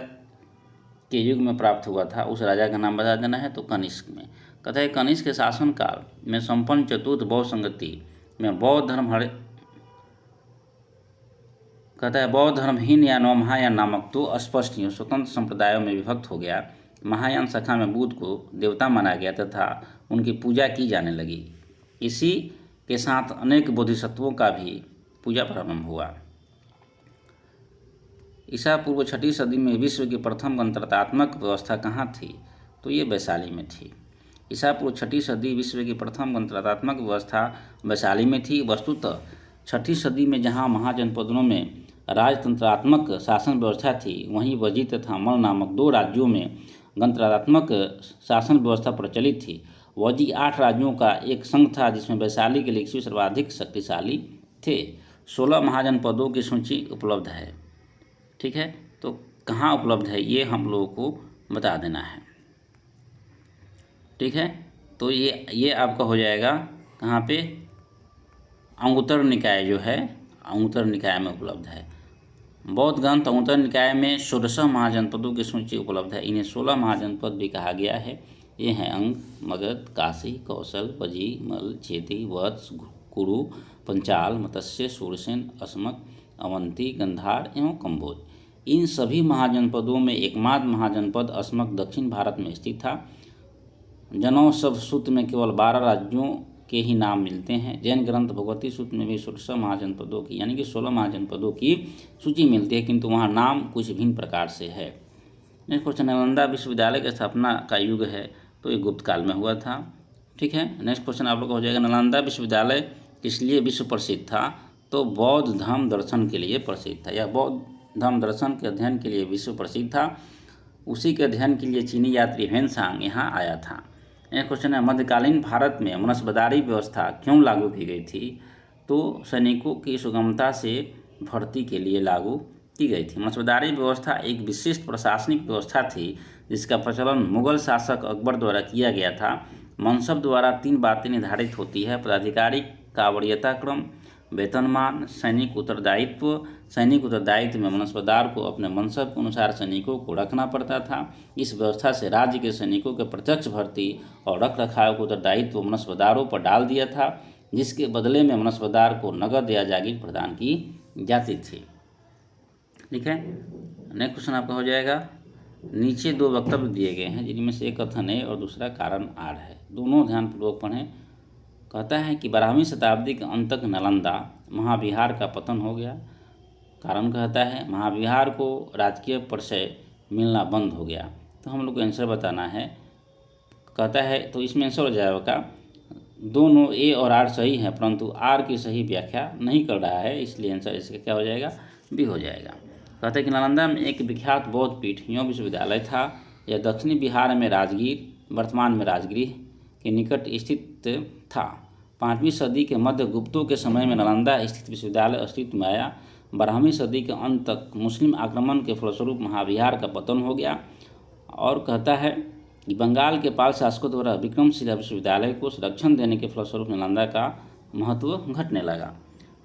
के युग में प्राप्त हुआ था? उस राजा का नाम बता देना है। तो कनिष्क में। कहता है कनिष्क के शासन काल में संपन्न चतुर्थ बौद्ध संगति में बौद्ध धर्म कहता है बौद्ध धर्म हीन या नवमहायान नामक तो अस्पष्ट ही स्वतंत्र संप्रदायों में विभक्त हो गया। महायान शाखा में बुद्ध को देवता माना गया तथा उनकी पूजा की जाने लगी। इसी के साथ अनेक बोधिसत्वों का भी पूजा प्रारंभ हुआ। ईसा पूर्व 6वीं सदी में विश्व की प्रथम गणतंत्रात्मक व्यवस्था कहाँ थी? तो ये वैशाली में थी। ईसा पूर्व 6वीं सदी विश्व की प्रथम गणतंत्रात्मक व्यवस्था वैशाली में थी। वस्तुतः 6वीं सदी में जहाँ महाजनपदों में राजतंत्रात्मक शासन व्यवस्था थी, वहीं वजी तथा मल नामक 2 राज्यों में गणतंत्रात्मक शासन व्यवस्था प्रचलित थी। वजी 8 राज्यों का एक संघ था जिसमें वैशाली के लिच्छवी सर्वाधिक शक्तिशाली थे। 16 महाजनपदों की सूची उपलब्ध है। ठीक है, तो कहाँ उपलब्ध है ये हम लोगों को बता देना है। ठीक है, तो ये आपका हो जाएगा कहाँ पे? अंगुत्तर निकाय जो है, अंगुत्तर निकाय में उपलब्ध है। बौद्ध ग्रंथ अंगुत्तर निकाय में 16 महाजनपदों की सूची उपलब्ध है। इन्हें 16 महाजनपद भी कहा गया है। ये हैं अंग, मगध, काशी, कौशल, वजी, मल, चेती, वत्स, कुरु, पंचाल, मत्स्य, सूरसेन, असमक, अवंती, गंधार एवं कम्बोज। इन सभी महाजनपदों में एकमात्र महाजनपद असमक दक्षिण भारत में स्थित था। जनौषध सूत्र में केवल 12 राज्यों के ही नाम मिलते हैं। जैन ग्रंथ भगवती सूत्र में भी 16 महाजनपदों की यानी कि 16 महाजनपदों की सूची मिलती है, किंतु वहाँ नाम कुछ भिन्न प्रकार से है। नेक्स्ट क्वेश्चन, नालंदा विश्वविद्यालय की स्थापना का युग है, तो ये गुप्त काल में हुआ था। ठीक है, नेक्स्ट क्वेश्चन आप लोग का हो जाएगा, नालंदा विश्वविद्यालय किस लिए विश्व प्रसिद्ध था? तो बौद्ध धर्म दर्शन के लिए प्रसिद्ध था। यह बौद्ध धर्म दर्शन के अध्ययन के लिए विश्व प्रसिद्ध था। उसी के अध्ययन के लिए चीनी यात्री ह्वेनसांग यहाँ आया था। नेक्स्ट क्वेश्चन है, मध्यकालीन भारत में मनसबदारी व्यवस्था क्यों लागू की गई थी? तो सैनिकों की सुगमता से भर्ती के लिए लागू की गई थी। मनसबदारी व्यवस्था एक विशिष्ट प्रशासनिक व्यवस्था थी जिसका प्रचलन मुगल शासक अकबर द्वारा किया गया था। मनसब द्वारा 3 बातें निर्धारित होती है: पदाधिकारी का वरीयता क्रम, वेतनमान, सैनिक उत्तरदायित्व। सैनिक उत्तरदायित्व में मनसबदार को अपने मनसब के अनुसार सैनिकों को रखना पड़ता था। इस व्यवस्था से राज्य के सैनिकों के प्रत्यक्ष भर्ती और रख रखाव का उत्तरदायित्व मनसबदारों पर डाल दिया था, जिसके बदले में मनसबदार को नगद या जागीर प्रदान की जाती थी। ठीक है, नेक्स्ट क्वेश्चन आपका हो जाएगा, नीचे 2 वक्तव्य दिए गए हैं जिनमें से एक कथन ए और दूसरा कारण आर है। दोनों ध्यानपूर्वक पढ़ें। कहता है कि 12वीं शताब्दी के अंत तक नालंदा महाविहार का पतन हो गया। कारण कहता है महाविहार को राजकीय परिचय मिलना बंद हो गया। तो हम लोग को आंसर बताना है। कहता है तो इसमें आंसर हो जाएगा, दोनों ए और आर सही है परंतु आर की सही व्याख्या नहीं कर रहा है, इसलिए आंसर इसका क्या हो जाएगा? बी हो जाएगा। कहते हैं कि नालंदा में एक विख्यात बौद्ध पीठ एवं विश्वविद्यालय था। यह दक्षिणी बिहार में राजगीर, वर्तमान में राजगीर के निकट स्थित था। 5वीं सदी के मध्य गुप्तों के समय में नालंदा स्थित विश्वविद्यालय अस्तित्व में आया। 12वीं सदी के अंत तक मुस्लिम आक्रमण के फलस्वरूप महाविहार का पतन हो गया। और कहता है कि बंगाल के पाल शासकों द्वारा विक्रमशिला विश्वविद्यालय को संरक्षण देने के फलस्वरूप नालंदा का महत्व घटने लगा।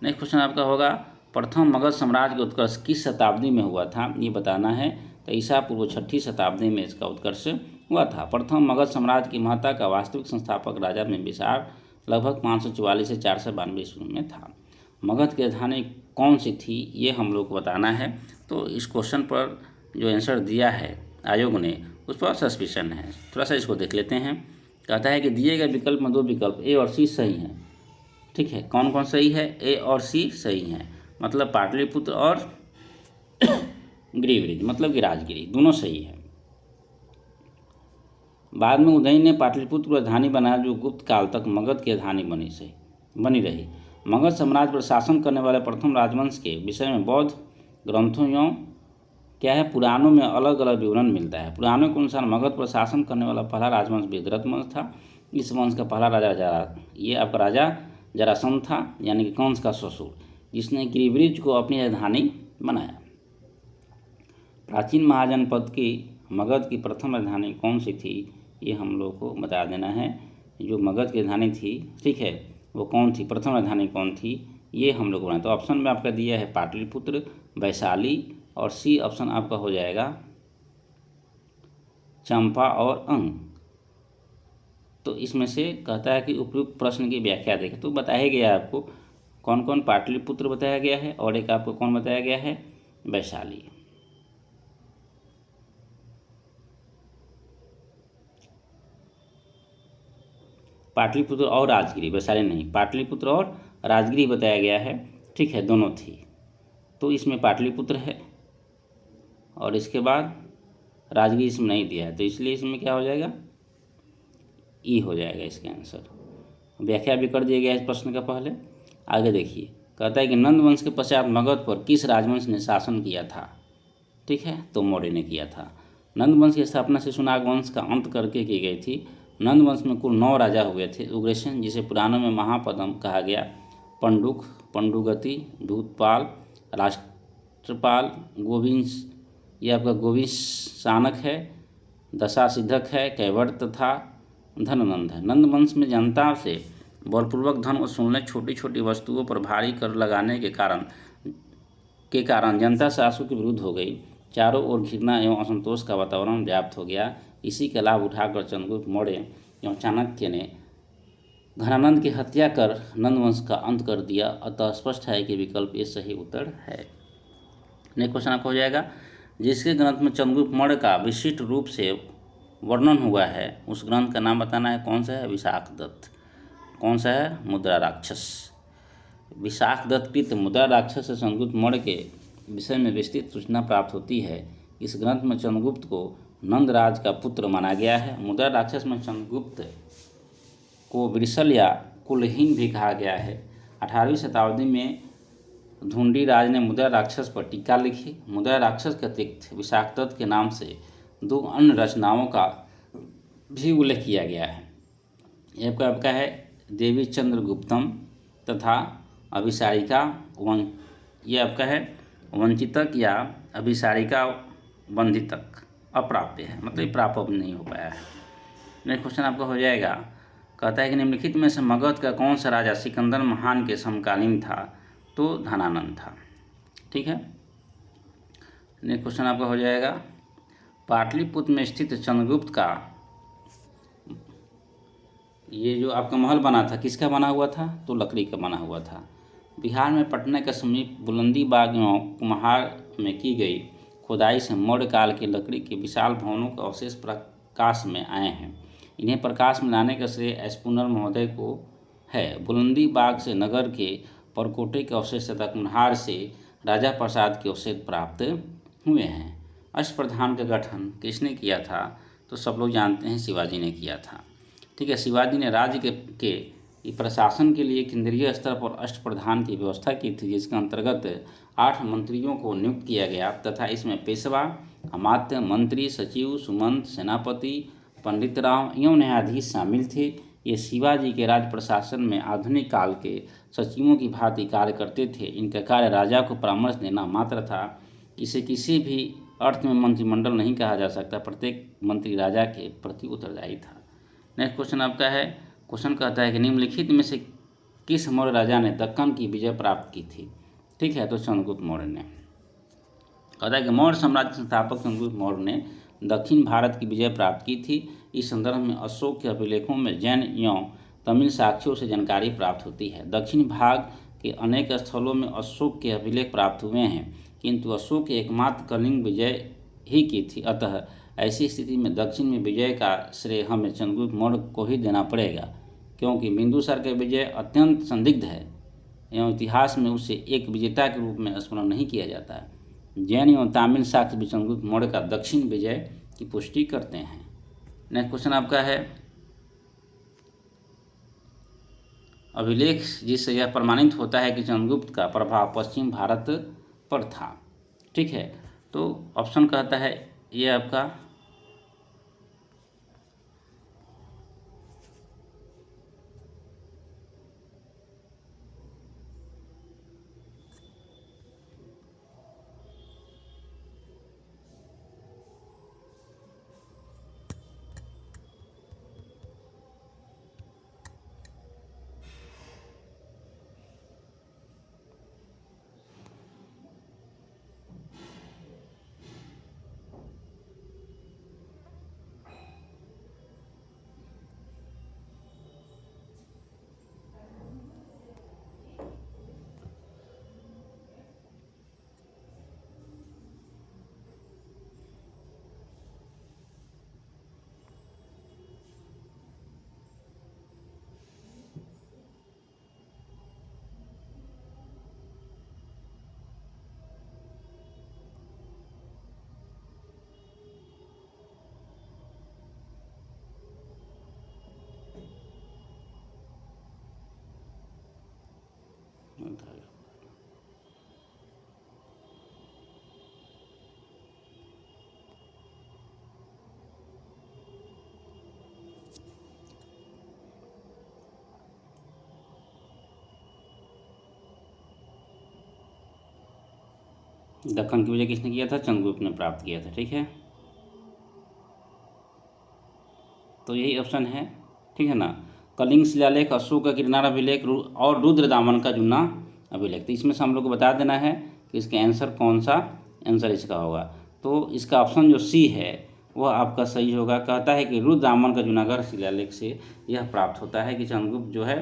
नेक्स्ट क्वेश्चन आपका होगा, प्रथम मगध साम्राज्य का उत्कर्ष किस शताब्दी में हुआ था? ये बताना है। तो ईसा पूर्व 6वीं शताब्दी में इसका उत्कर्ष हुआ था। प्रथम मगध साम्राज्य की महत्ता का वास्तविक संस्थापक राजा बिंबिसार लगभग 544 से 492 ईस्वी में था। मगध की राजधानी कौन सी थी ये हम लोग को बताना है। तो इस क्वेश्चन पर जो आंसर दिया है आयोग ने उस पर सस्पिशन है, थोड़ा सा इसको देख लेते हैं। कहता है कि दिए गए विकल्प में 2 विकल्प ए और सी सही हैं। ठीक है, कौन कौन सही है? ए और सी सही हैं, मतलब पाटलिपुत्र और गिरिवृज मतलब कि राजगिरी दोनों सही है। बाद में उदय ने पाटलिपुत्र को राजधानी बनाया जो गुप्त काल तक मगध की राजधानी बनी रही। मगध साम्राज्य पर शासन करने वाले प्रथम राजवंश के विषय में बौद्ध ग्रंथों एवं क्या है पुराणों में अलग अलग विवरण मिलता है। पुराणों के अनुसार मगध पर शासन करने वाला पहला राजवंश विदर्भ वंश था। इस वंश का पहला राजा जरासंध था, यानी कि कंस का ससुर, जिसने गिरिवृज को अपनी राजधानी बनाया। प्राचीन महाजनपद की मगध की प्रथम राजधानी कौन सी थी ये हम लोग को बता देना है। जो मगध की राजधानी थी, ठीक है, वो कौन थी, प्रथम राजधानी कौन थी ये हम लोग बनाए। तो ऑप्शन में आपका दिया है पाटलिपुत्र, वैशाली, और सी ऑप्शन आपका हो जाएगा चंपा और अंग। तो इसमें से कहता है कि उपयुक्त प्रश्न की व्याख्या देखें, तो बताया गया आपको कौन कौन? पाटलिपुत्र बताया गया है और एक आपको कौन बताया गया है? वैशाली। पाटलिपुत्र और राजगिरी, वैशाली नहीं, पाटलिपुत्र और राजगिरी बताया गया है। ठीक है, दोनों थी। तो इसमें पाटलिपुत्र है और इसके बाद राजगिरी इसमें नहीं दिया है, तो इसलिए इसमें क्या हो जाएगा? ई हो जाएगा इसका आंसर। व्याख्या भी कर दिया गया इस प्रश्न का पहले। आगे देखिए, कहता है कि नंद वंश के पश्चात मगध पर किस राजवंश ने शासन किया था? ठीक है, तो मौर्य ने किया था। नंद वंश की स्थापना शिशुनाग वंश का अंत करके की गई थी। नंद वंश में कुल 9 राजा हुए थे। उग्रसेन, जिसे पुराणों में महापद्म कहा गया, पंडुक, पंडुगति, धूतपाल, राष्ट्रपाल, गोविंश, ये आपका गोविंशानक है, दशासिद्धक है, कैवर्त तथा धननंद है। नंद वंश में जनता से बलपूर्वक धन वसूलने, छोटी छोटी वस्तुओं पर भारी कर लगाने के कारण जनता शासकों के विरुद्ध हो गई। चारों ओर घृणा एवं असंतोष का वातावरण व्याप्त हो गया। इसी का लाभ उठाकर चंद्रगुप्त मौर्य एवं चाणक्य ने घनानंद की हत्या कर नंद वंश का अंत कर दिया। अतः स्पष्ट है कि विकल्प ये सही उत्तर है। नेक्स्ट क्वेश्चन आपको हो जाएगा, जिसके ग्रंथ में चंद्रगुप्त मौर्य का विशिष्ट रूप से वर्णन हुआ है, उस ग्रंथ का नाम बताना है। कौन सा है? विशाखदत्त। कौन सा है? मुद्रा राक्षस। विशाखदत्त कृत मुद्रा राक्षस से चंद्रगुप्त मौर्य के विषय में विस्तृत सूचना प्राप्त होती है। इस ग्रंथ में चंद्रगुप्त को नंदराज का पुत्र माना गया है। मुद्रा राक्षस में चंद्रगुप्त को वृषल या कुलहीन भी कहा गया है। 18वीं शताब्दी में धुंडी राज ने मुद्रा राक्षस पर टीका लिखी। मुद्रा राक्षस के अतिरिक्त विशाखदत्त के नाम से 2 अन्य रचनाओं का भी उल्लेख किया गया है। एक आपका है देवी चंद्रगुप्तम तथा अभिसारिका ये आपका है वंचितक या अभिसारिका बंधितक अप्राप्य है, मतलब प्राप्त नहीं हो पाया है। नेक्स्ट क्वेश्चन आपका हो जाएगा, कहता है कि निम्नलिखित में से मगध का कौन सा राजा सिकंदर महान के समकालीन था? तो धनानंद था। ठीक है, नेक्स्ट क्वेश्चन आपका हो जाएगा, पाटलिपुत्र में स्थित चंद्रगुप्त का ये जो आपका महल बना था, किसका बना हुआ था? तो लकड़ी का बना हुआ था। बिहार में पटना के समीप बुलंदी बाग एवं कुम्हार में की गई खुदाई से मौर्य काल की लकड़ी के विशाल भवनों के अवशेष प्रकाश में आए हैं। इन्हें प्रकाश में लाने का श्रेय एस्पुनर महोदय को है। बुलंदी बाग से नगर के परकोटे के अवशेष तथा कुम्हार से राजा प्रसाद के अवशेष प्राप्त हुए हैं। अष्टप्रधान का गठन किसने किया था? तो सब लोग जानते हैं, शिवाजी ने किया था। ठीक है, शिवाजी ने राज्य के प्रशासन के लिए केंद्रीय स्तर पर अष्टप्रधान की व्यवस्था की थी, जिसके अंतर्गत 8 मंत्रियों को नियुक्त किया गया तथा इसमें पेशवा, अमात्य, मंत्री, सचिव, सुमंत, सेनापति, पंडितराव एवं न्यायाधीश शामिल थे। ये शिवाजी के राज्य प्रशासन में आधुनिक काल के सचिवों की भांति कार्य करते थे। इनका कार्य राजा को परामर्श देना मात्र था। इसे किसी भी अर्थ में मंत्रिमंडल नहीं कहा जा सकता। प्रत्येक मंत्री राजा के प्रति उत्तरदायी था। नेक्स्ट क्वेश्चन आपका है, क्वेश्चन कहता है कि निम्नलिखित में से किस मौर्य राजा ने दक्कन की विजय प्राप्त की थी? ठीक है, तो चंद्रगुप्त मौर्य ने। कहता है कि मौर्य साम्राज्य के संस्थापक चंद्रगुप्त मौर्य ने दक्षिण भारत की विजय प्राप्त की थी। इस संदर्भ में अशोक के अभिलेखों में जैन एवं तमिल साक्ष्यों से जानकारी प्राप्त होती है। दक्षिण भाग के अनेक स्थलों में अशोक के अभिलेख प्राप्त हुए हैं, किंतु अशोक की एकमात्र कलिंग विजय ही की थी। अतः ऐसी स्थिति में दक्षिण में विजय का श्रेय हमें चंद्रगुप्त मौर्य को ही देना पड़ेगा, क्योंकि बिंदुसार का विजय अत्यंत संदिग्ध है एवं इतिहास में उसे एक विजेता के रूप में स्मरण नहीं किया जाता है। जैन एवं तमिल साक्ष्य भी चंद्रगुप्त मौर्य का दक्षिण विजय की पुष्टि करते हैं। नेक्स्ट क्वेश्चन आपका है, अभिलेख जिससे यह प्रमाणित होता है कि चंद्रगुप्त का प्रभाव पश्चिम भारत पर था। ठीक है, तो ऑप्शन कहता है ये आपका दक्कन की विजय किसने किया था? चंद्रगुप्त ने प्राप्त किया था। ठीक है, तो यही ऑप्शन है। ठीक है ना, कलिंग शिलालेख, अशोक का गिरनार अभिलेख और रुद्रदामन का जुन्ना अभिलेख। तो इसमें से हम लोग को बता देना है कि इसका आंसर कौन सा आंसर इसका होगा। तो इसका ऑप्शन जो सी है वह आपका सही होगा। कहता है कि रुद्रदामन का जूनागढ़ शिलालेख से यह प्राप्त होता है कि चंद्रगुप्त जो है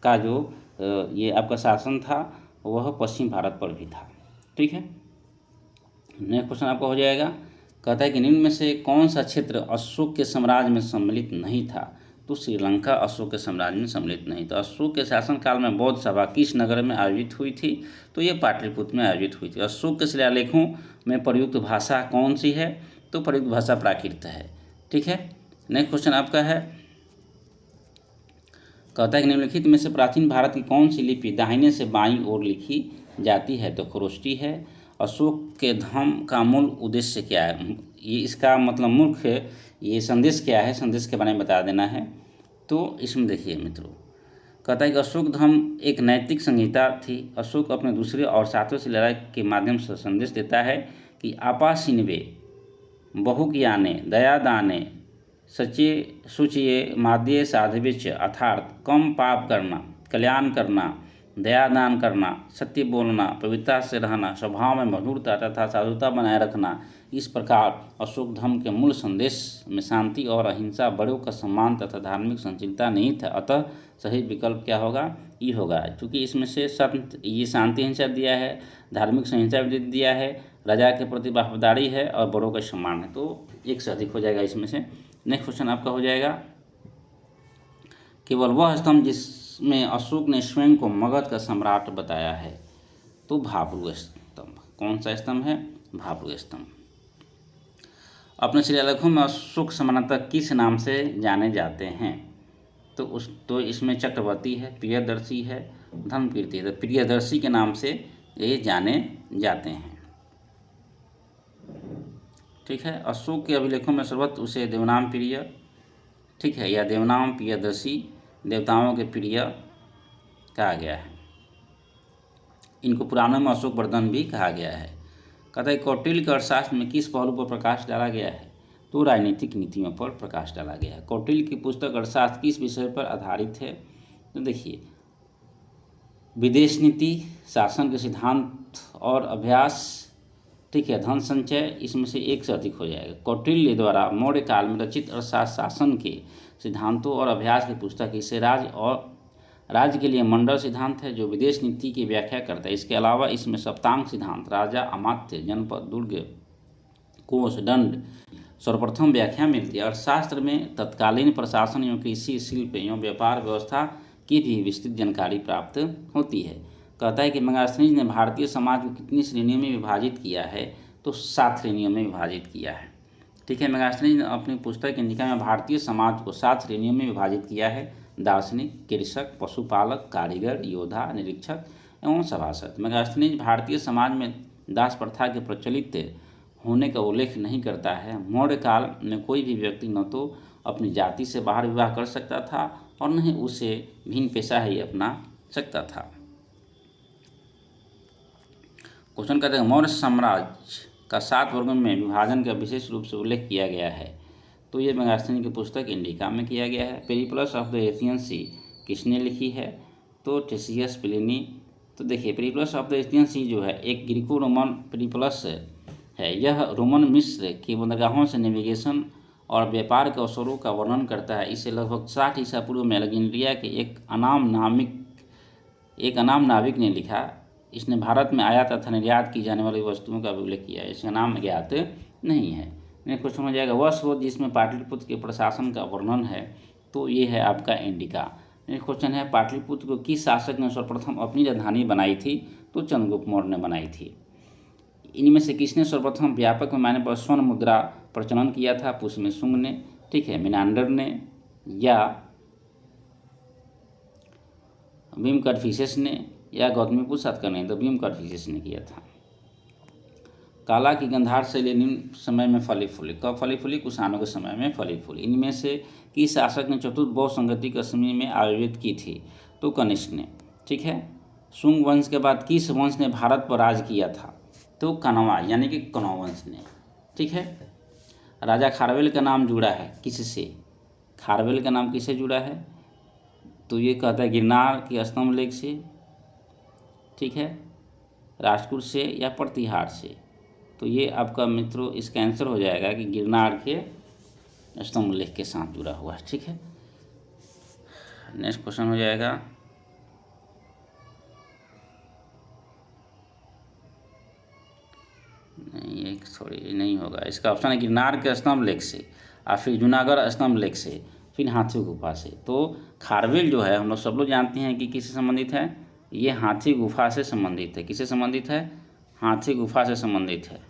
का जो ये आपका शासन था वह पश्चिम भारत पर भी था। ठीक है, नेक्स्ट क्वेश्चन आपका हो जाएगा। कहता है कि निम्न में से कौन सा क्षेत्र अशोक के साम्राज्य में सम्मिलित नहीं था? तो श्रीलंका अशोक के साम्राज्य में सम्मिलित नहीं। तो अशोक के शासनकाल में बौद्ध सभा किस नगर में आयोजित हुई थी? तो ये पाटलिपुत्र में आयोजित हुई थी। अशोक के शिलालेखों में प्रयुक्त भाषा कौन सी है? तो प्रयुक्त भाषा प्राकृत है। ठीक है, नेक्स्ट क्वेश्चन आपका है। कहता है कि निम्नलिखित में से प्राचीन भारत की कौन सी लिपि दाहिने से बाईं ओर लिखी जाती है? तो खरोष्टी है। अशोक के धम्म का मूल उद्देश्य क्या है? ये इसका मतलब मुख्य ये संदेश क्या है, संदेश के बारे में बता देना है। तो इसमें देखिए मित्रों, कहता है कि अशोक धम्म एक नैतिक संहिता थी। अशोक अपने दूसरे और सातवें शिलालेख के माध्यम से संदेश देता है कि आपा सिन्वे बहुज्ञाने दयादाने सचे शुचिये माद्ये साधविच, अर्थात कम पाप करना, कल्याण करना, दयादान करना, सत्य बोलना, पवित्रता से रहना, स्वभाव में मधुरता तथा साधुता बनाए रखना। इस प्रकार अशोक धर्म के मूल संदेश में शांति और अहिंसा, बड़ों का सम्मान तथा धार्मिक संचिलता नहीं था। अतः सही विकल्प क्या होगा? ई होगा, क्योंकि इसमें से ये शांति अहिंसा दिया है, धार्मिक संहिता भी दिया है, राजा के प्रति वफादारी है और बड़ों का सम्मान है। तो एक से अधिक हो जाएगा इसमें से। नेक्स्ट क्वेश्चन आपका हो जाएगा, केवल वह स्तंभ जिसमें अशोक ने स्वयं को मगध का सम्राट बताया है? तो भाब्रू स्तंभ। कौन सा स्तंभ है? भाब्रू स्तंभ। अपने शिलालेखों में अशोक सामान्यतः किस नाम से जाने जाते हैं? तो इसमें चक्रवर्ती है, प्रियदर्शी है, धर्मकीर्ति है। तो प्रियदर्शी के नाम से ये जाने जाते हैं। ठीक है, अशोक के अभिलेखों में सर्वत्र उसे देवनाम प्रिय, ठीक है, या देवनाम प्रियदर्शी, देवताओं के प्रिय कहा गया है। इनको पुराणों में अशोक वर्धन भी कहा गया है। कहता है कौटिल्य के अर्थशास्त्र में किस पहलू पर प्रकाश डाला गया है? तो राजनीतिक नीतियों पर प्रकाश डाला गया है। कौटिल्य की पुस्तक अर्थशास्त्र किस विषय पर आधारित है? तो देखिए, विदेश नीति, शासन के सिद्धांत और अभ्यास, ठीक है, धन संचय, इसमें से एक से अधिक हो जाएगा। कौटिल्य द्वारा मौर्य काल में रचित अर्थशास्त्र शासन के सिद्धांतों और अभ्यास की पुस्तक। इसे राज्य के लिए मंडल सिद्धांत है जो विदेश नीति की व्याख्या करता है। इसके अलावा इसमें सप्तांग सिद्धांत, राजा, अमात्य, जनपद, दुर्ग, कोष, दंड सर्वप्रथम व्याख्या मिलती है। अर्थशास्त्र में तत्कालीन प्रशासन एवं कृषि, शिल्प एवं व्यापार व्यवस्था की भी विस्तृत जानकारी प्राप्त होती है। कहता है कि मेगास्थनीज ने भारतीय समाज को कितनी श्रेणियों में विभाजित किया है? तो 7 श्रेणियों में विभाजित किया है। ठीक है, मेगास्थनीज ने अपनी पुस्तक इंडिका में भारतीय समाज को 7 श्रेणियों में विभाजित किया है। दार्शनिक, कृषक, पशुपालक, कारीगर, योद्धा, निरीक्षक एवं सभासद। मेगास्थनीज भारतीय समाज में दास प्रथा के प्रचलित होने का उल्लेख नहीं करता है। मौर्य काल में कोई भी व्यक्ति न तो अपनी जाति से बाहर विवाह कर सकता था और न ही उसे भिन्न पेशा ही अपना सकता था। क्वेश्चन कहते हैं मौर्य साम्राज्य का 7 वर्गों में विभाजन का विशेष रूप से उल्लेख किया गया है? तो ये मेगास्थनीज की पुस्तक इंडिका में किया गया है। पेरिप्लस ऑफ द एशियन सी किसने लिखी है? तो टेसियस प्लिनी। तो देखिए, पेरिप्लस ऑफ द एशियन सी जो है एक ग्रीको रोमन पेरिप्लस है। यह रोमन मिस्र की बंदरगाहों से नेविगेशन और व्यापार के अवसरों का वर्णन करता है। इसे लगभग 60 ईसा पूर्व में अलेक्जेंड्रिया के एक अनाम नाविक ने लिखा। इसने भारत में आयात तथा निर्यात की जाने वाली वस्तुओं का भी उल्लेख किया है। इसका नाम ज्ञात नहीं है। नेक्स्ट क्वेश्चन हो जाएगा वह स्रोत जिसमें पाटलिपुत्र के प्रशासन का वर्णन है? तो ये है आपका इंडिका। नेक्स्ट क्वेश्चन है पाटलिपुत्र को किस शासक ने सर्वप्रथम अपनी राजधानी बनाई थी? तो चंद्रगुप्त मौर्य ने बनाई थी। इनमें से किसने सर्वप्रथम व्यापक पैमाने पर स्वर्ण मुद्रा प्रचलन किया था? पुष्य शुंग ने, ठीक है, मिनांडर ने या भीम कड़फिसेस ने या गौतमीपुत्र सातकर्णी ने? तो भीम कड़फिसेस ने किया था। काला की गंधार शैली निम्न समय में फली फूली। कब फली फूली? कुषाणों के समय में फली फूली। इनमें से किस शासक ने चतुर्थ बौद्ध संगति कश्मीर में आयोजित की थी? तो कनिष्क ने। ठीक है, शुंग वंश के बाद किस वंश ने भारत पर राज किया था? तो कनवा यानी कि कनौवंश ने। ठीक है। राजा खारवेल का नाम जुड़ा है किससे? खारवेल का नाम किससे जुड़ा है? तो ये कहता है गिरनार के स्तंभ लेख से, ठीक है, राजपूत से या प्रतिहार से। तो ये आपका मित्रों इसका आंसर हो जाएगा कि गिरनार के स्तंभ लेख के साथ जुड़ा हुआ है। ठीक है। नेक्स्ट क्वेश्चन हो जाएगा नहीं, एक सॉरी नहीं होगा, इसका ऑप्शन है गिरनार के स्तंभ लेख से और फिर जूनागढ़ स्तंभ लेख से, फिर हाथी गुफा से। तो खारवेल जो है हम लोग सब लोग जानते हैं कि किससे संबंधित है, ये हाथी गुफा से संबंधित है। किससे संबंधित है? हाथी गुफा से संबंधित है।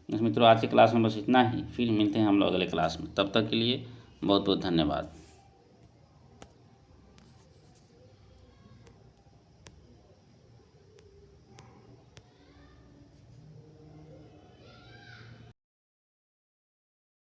मित्रों आज की क्लास में बस इतना ही, फिर मिलते हैं हम लोग अगले क्लास में। तब तक के लिए बहुत बहुत धन्यवाद।